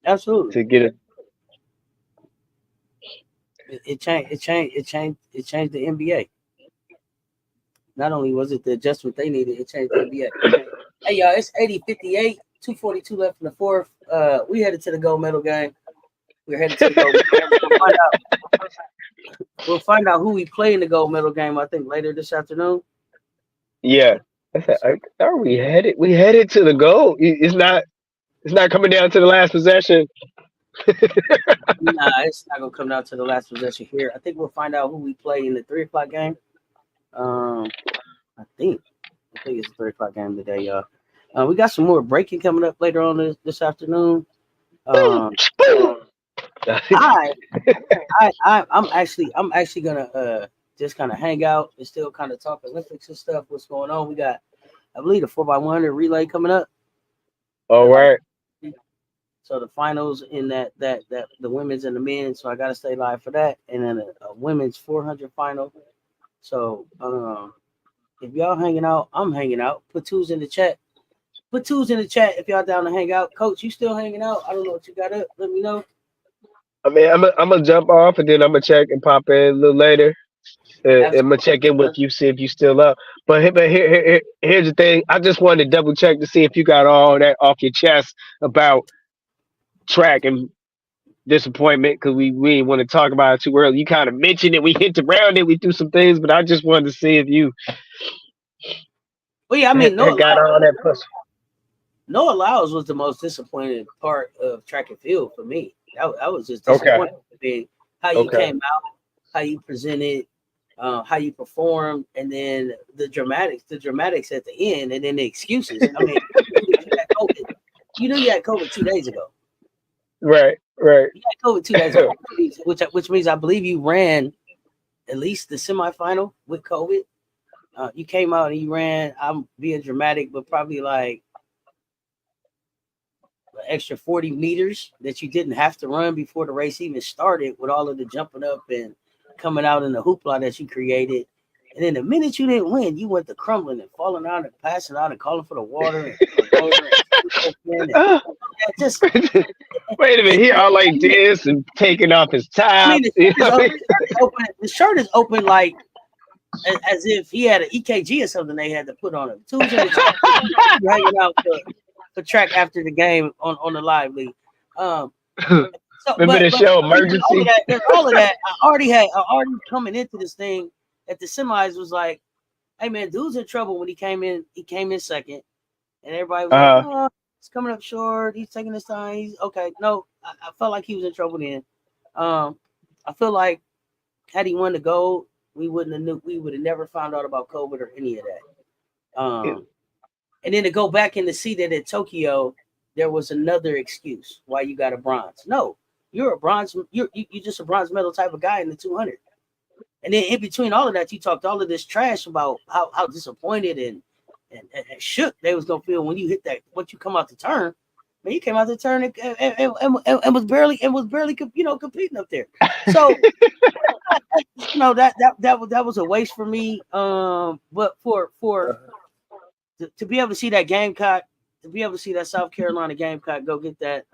Absolutely, to get it. it changed the NBA. Not only was it the adjustment they needed, it changed the NBA. Hey y'all, it's 80-58, 2:42 left in the fourth. We headed to the gold medal game. We're headed to the gold medal. We'll find out who we play in the gold medal game, I think, later this afternoon. Yeah. I said, are we headed? We headed to the goal. It's not coming down to the last possession. Nah, it's not gonna come down to the last possession here. I think we'll find out who we play in the 3:00 game. I think it's a 3:00 game today, y'all. We got some more breaking coming up later on this afternoon. I'm actually gonna just kind of hang out and still kind of talk Olympics and stuff. What's going on? We got, I believe, the 4x100 relay coming up. All right. So the finals in that the women's and the men. So I gotta stay live for that, and then a women's 400 final. So if y'all hanging out, I'm hanging out. Put twos in the chat. Put twos in the chat if y'all down to hang out. Coach, you still hanging out? I don't know what you got up. Let me know. I mean, I'm gonna jump off and then I'm gonna check and pop in a little later. I'm gonna check in with you, see if you still up. But here's the thing. I just wanted to double check to see if you got all that off your chest about track and disappointment, because we didn't want to talk about it too early. You kind of mentioned it. We hit around it. We threw some things, but I just wanted to see if you. Well, yeah, I mean, Noah got all that push. Noah Lyles was the most disappointing part of track and field for me. That was just disappointing. Okay. How you came out, how you presented, how you performed, and then the dramatics at the end, and then the excuses. I mean, you knew you had COVID 2 days ago. Right. You had COVID 2 days ago, which means I believe you ran at least the semifinal with COVID. You came out and you ran. I'm being dramatic, but probably like an extra 40 meters that you didn't have to run before the race even started, with all of the jumping up and coming out in the hoopla that you created. And then the minute you didn't win, you went to crumbling and falling out and passing out and calling for the water. Just wait a minute, he all like this and taking off his top. I mean, the shirt is open like as if he had an EKG or something they had to put on him. Tuesday hanging out for track after the game on the live league. Remember the show Emergency? There's all of that. I already coming into this thing at the semis was like, hey man, dude's in trouble when he came in second. And everybody was like, oh, he's coming up short, he's taking his time. He's okay. No, I felt like he was in trouble then. I feel like had he won the gold, we would have never found out about COVID or any of that. And then to go back and to see that at Tokyo, there was another excuse why you got a bronze. No, you're a bronze. You're just a bronze medal type of guy in the 200. And then in between all of that, you talked all of this trash about how disappointed and shook they was gonna feel when you hit that. Once you come out the turn, man, you came out the turn and was barely competing up there. So that was a waste for me. But to be able to see that Gamecock, to be able to see that South Carolina Gamecock go get that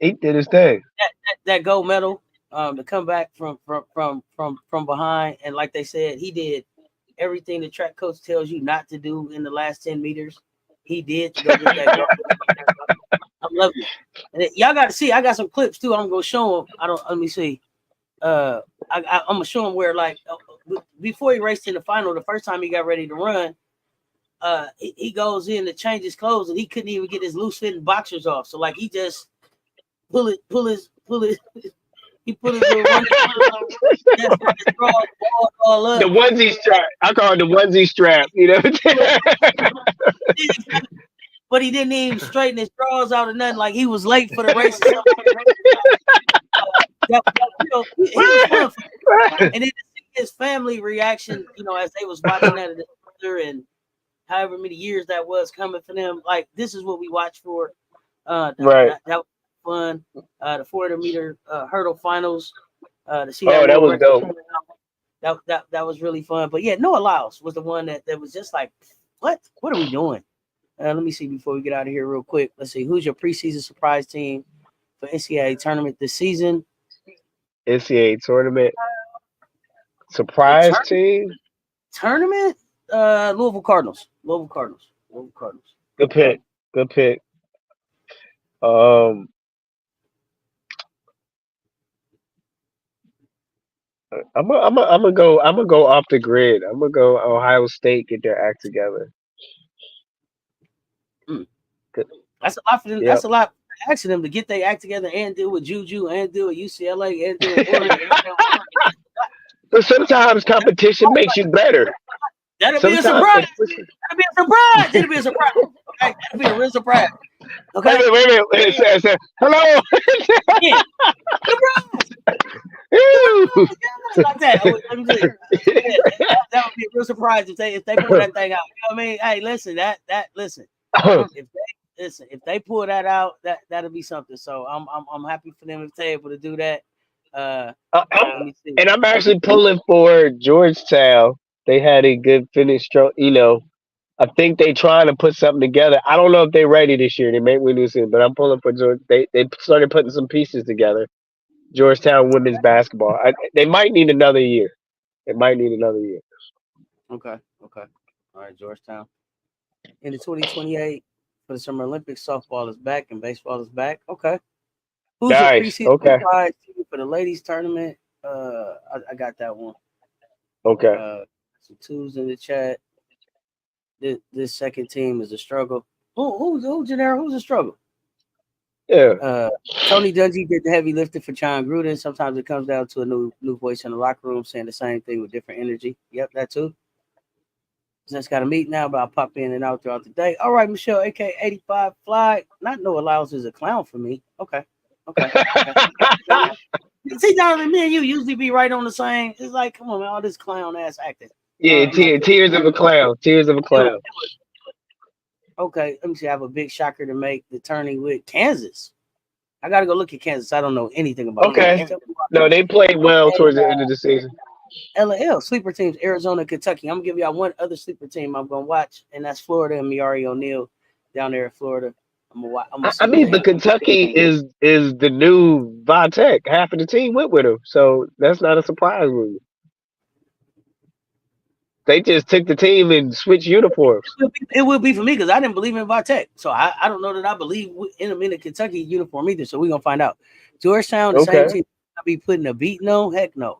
he did his thing. That gold medal, to come back from behind, and like they said, he did everything the track coach tells you not to do in the last 10 meters. He did to go get that gold. I'm loving it. And y'all got to see. I got some clips too. I'm gonna show them. Let me see. I'm gonna show him where, like, before he raced in the final, the first time he got ready to run, he goes in to change his clothes and he couldn't even get his loose fitting boxers off. So like he just pull his He put his little running his drawers all The up. onesie strap. I call it the onesie strap. You know. But he didn't even straighten his drawers out or nothing. Like he was late for the race or something. He was fun. And then to see his family reaction, as they was watching that and however many years that was coming for them. Like this is what we watch for. Right. That was fun. The 400-meter hurdle finals. To see Oh, that was dope. That was really fun. But yeah, Noah Lyles was the one that was just like, what are we doing? Let me see before we get out of here real quick. Let's see. Who's your preseason surprise team for NCAA tournament this season? NCAA tournament surprise team? Tournament? Louisville Cardinals. Good pick. I'm gonna go off the grid. I'm gonna go Ohio State, get their act together. That's a lot for them. Yep. That's a lot asking them to get their act together and deal with Juju and deal with UCLA and deal with Oregon. But sometimes competition makes you better. That'll be a surprise. It'll be a surprise. Okay, that'll be a real surprise. Okay. Wait a minute. Hello. Yeah. Surprise. Like that. Let me tell you. That would be a real surprise if they pull that thing out. You know what I mean? Hey, listen, listen. If they pull that out, that'll be something. So I'm happy for them if they're able to do that. And I'm actually pulling for Georgetown. They had a good finish stroke. I think they trying to put something together. I don't know if they're ready this year. They may win this year, but I'm pulling for George. They started putting some pieces together. Georgetown women's basketball. They might need another year. Okay. All right, Georgetown. In the 2028 for the Summer Olympics, softball is back and baseball is back. Okay. Who's nice. your preseason prize for the ladies tournament? I got that one. Okay. Some twos in the chat. This second team is a struggle. Who's Gennaro? Who's a struggle? Yeah. Tony Dungy did the heavy lifting for John Gruden. Sometimes it comes down to a new voice in the locker room saying the same thing with different energy. Yep, that too. Just got a meet now, but I'll pop in and out throughout the day. All right, Michelle, AK 85 Fly. Not Noah Lyles is a clown for me. Okay. See, Donovan, me and you usually be right on the same. It's like, come on, man, all this clown ass acting. Yeah, tears of a clown. Okay, let me see. I have a big shocker to make. The turning with Kansas. I got to go look at Kansas. I don't know anything about Kansas. No, they played well towards the end of the season. LAL, sleeper teams, Arizona, Kentucky. I'm going to give y'all one other sleeper team I'm going to watch, and that's Florida and Miari O'Neal down there in Florida. But Kentucky is the new Vitek. Half of the team went with him, so that's not a surprise with me. They just took the team and switched uniforms. It will be for me because I didn't believe in Vitek, so I don't know that I believe in him in a Kentucky uniform either. So we're gonna find out. Georgetown, the same team. I'll be putting a beat. No, heck no.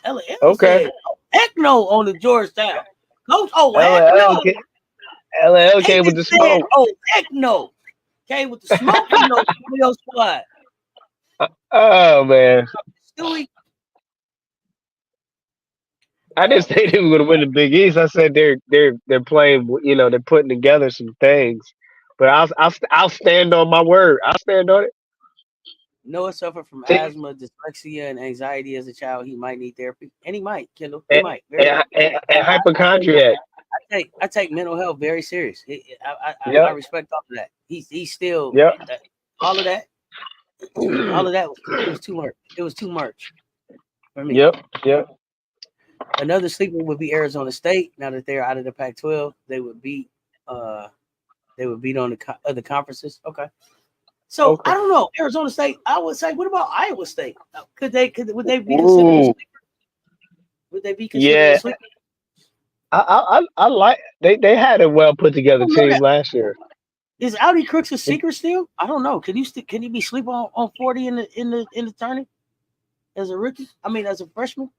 Said, heck no on the Georgetown. Coach, heck no. LL came with the smoke. Heck no. Came with the smoke. Your squad. Oh man. Stewie. I didn't say they were going to win the Big East. I said they're playing. They're putting together some things. But I'll stand on my word. I'll stand on it. Noah suffered from asthma, dyslexia, and anxiety as a child. He might need therapy, and he might. Kendall, he might. And hypochondriac. I take mental health very serious. I respect all of that. He's still all of that. All of that was too much. It was too much for me. Yep. Another sleeper would be Arizona State. Now that they're out of the Pac-12, they would beat on the other conferences. Okay. So I don't know. Arizona State, I would say, what about Iowa State? Would they be considered a sleeper? Would they be considered a sleeper? I like they had a well put together team last year. Is Audi Crooks a secret still? I don't know. Can you be sleeping on 40 in the tourney as a rookie? I mean, as a freshman.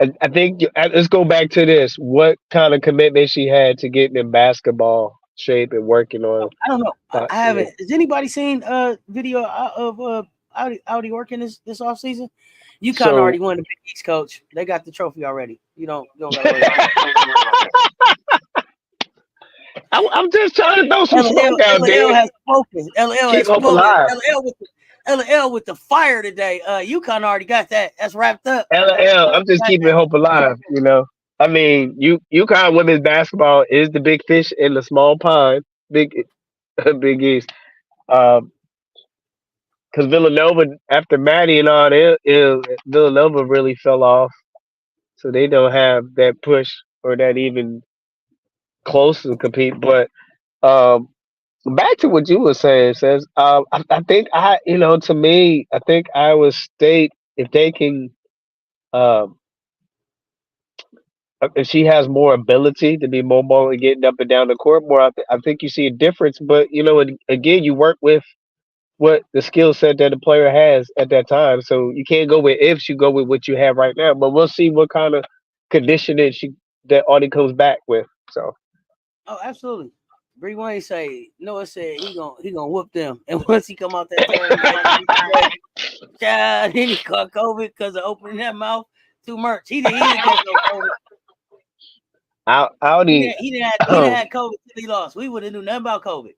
I think let's go back to this. What kind of commitment she had to getting in basketball shape and working on. I don't know. I haven't. Has anybody seen video of Audi working this offseason? UConn already won the Big East, coach. They got the trophy already. You don't gotta worry about it. I'm just trying to throw some smoke out there. LL has spoken. LL has Keep hope spoken. alive. LL with the fire today. UConn already got that. That's wrapped up. LL, I'm just keeping hope alive, you know. I mean, UConn women's basketball is the big fish in the small pond, Big East. Because Villanova, after Maddie and all that, Villanova really fell off, so they don't have that push or that even close to compete. But um, back to what you were saying, says I think to me, I think Iowa State, if they can. Um, if she has more ability to be mobile and getting up and down the court more, I think you see a difference. But again, you work with what the skill set that the player has at that time. So you can't go with ifs, you go with what you have right now. But we'll see what kind of conditioning that Audie comes back with. So. Oh, absolutely. Bree Wayne say Noah said he gonna whoop them, and once he come out that tournament, child, then he caught COVID because of opening that mouth too much. He didn't catch no COVID. Audi. He didn't have COVID till he lost. We would have knew nothing about COVID.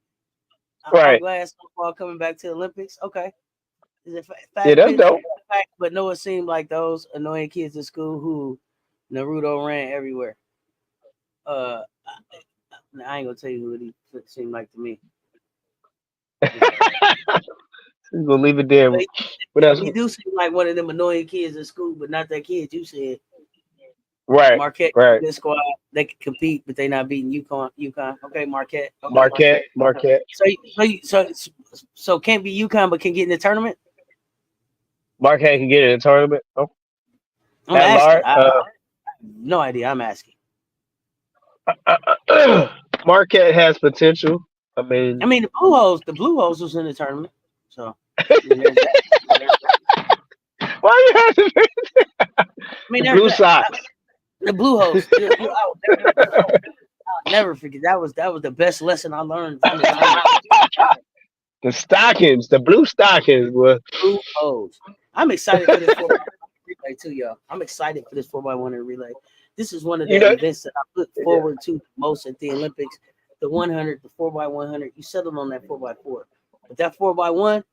Right. I'm glad softball coming back to the Olympics. Okay. Is it yeah, that's dope. But Noah seemed like those annoying kids in school who Naruto ran everywhere. I ain't gonna tell you who he seemed like to me. We'll leave it there. What else? He do seem like one of them annoying kids in school, but not that kid you said. Right. Marquette, right. This squad, they can compete, but they not beating UConn. Okay, Marquette. Okay, Marquette. So can't be UConn, but can get in the tournament. Marquette can get in the tournament. Oh. I'm asking. I have no idea. I'm asking. Marquette has potential. I mean, the Blue Hose was in the tournament. So why you have to? The Blue Sox. The Blue Hose. I'll never forget. That was the best lesson I learned. The stockings, the blue stockings were Blue Hose. I'm excited for this 4x1 relay too, y'all. I'm excited for this 4x1 relay. This is one of the events that I look forward to most at the Olympics. The 100, the 4x100. You settled on that 4x4, but that 4x1,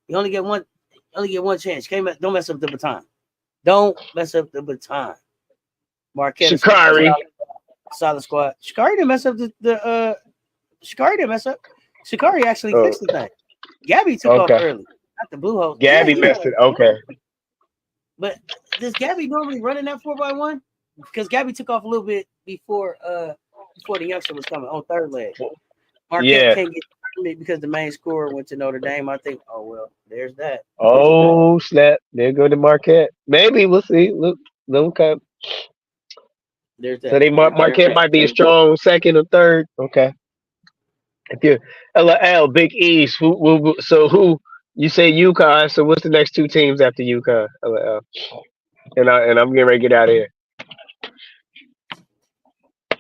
you only get one. Chance. Don't mess up the baton. Don't mess up the baton. Marquette. Shikari. Solid squad. Shikari didn't mess up Shikari didn't mess up. Shikari actually fixed the thing. Gabby took off early. Not the Blue Hose. Gabby messed it. Okay. But does Gabby normally run in that 4x1? Because Gabby took off a little bit before the youngster was coming on third leg. Marquette can't get it because the main scorer went to Notre Dame. I think, there's that. Oh, snap. There go to Marquette. Maybe we'll see. Look up. There's that. So Marquette might be a strong second or third. Okay. If you LL Big East, who you say UConn? So what's the next two teams after UConn? LL. And I'm getting ready to get out of here.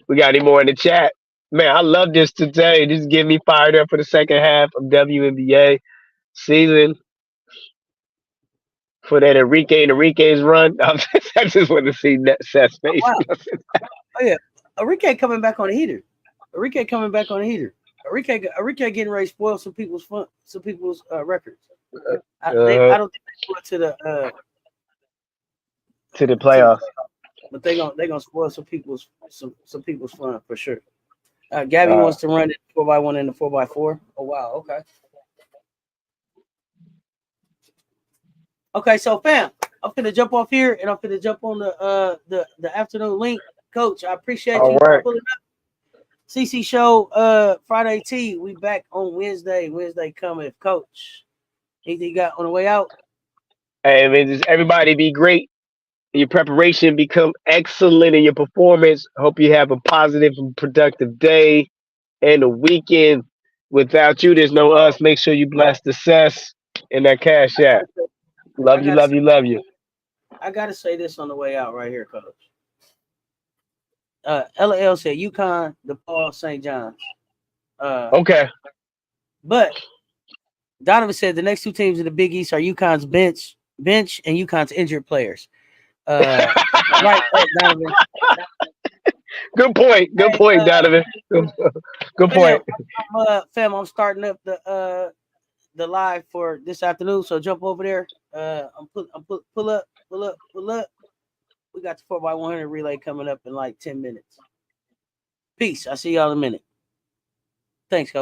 We got any more in the chat? Man, I love this today. This is getting me fired up for the second half of WNBA season. For that Enrique's run, I just want to see Seth's face. Oh, yeah, Enrique coming back on the heater. Enrique getting ready to spoil some people's records. I don't think they go to the playoffs, but they gonna spoil some people's fun for sure. Gabby wants to run it 4x1 and the 4x4. Oh wow, okay. Okay, so fam, I'm gonna jump off here and I'm gonna jump on the afternoon link. Coach, I appreciate you pulling up. CC show Friday T. We back on Wednesday. Wednesday coming. Coach, anything you got on the way out? Hey, man, just everybody be great. Your preparation become excellent in your performance. Hope you have a positive and productive day and a weekend. Without you, there's no us. Make sure you bless the Cess and that Cash App. Love you. I gotta say this on the way out right here, Coach. LL said UConn, DePaul, St. John's. Okay. But Donovan said the next two teams in the Big East are UConn's bench and UConn's injured players. Right, Donovan. Good point. Good point, Donovan. Good point. I'm starting up the live for this afternoon. So jump over there. Pull up. We got the 4x100 relay coming up in like 10 minutes. Peace. I'll see y'all in a minute. Thanks, Coach.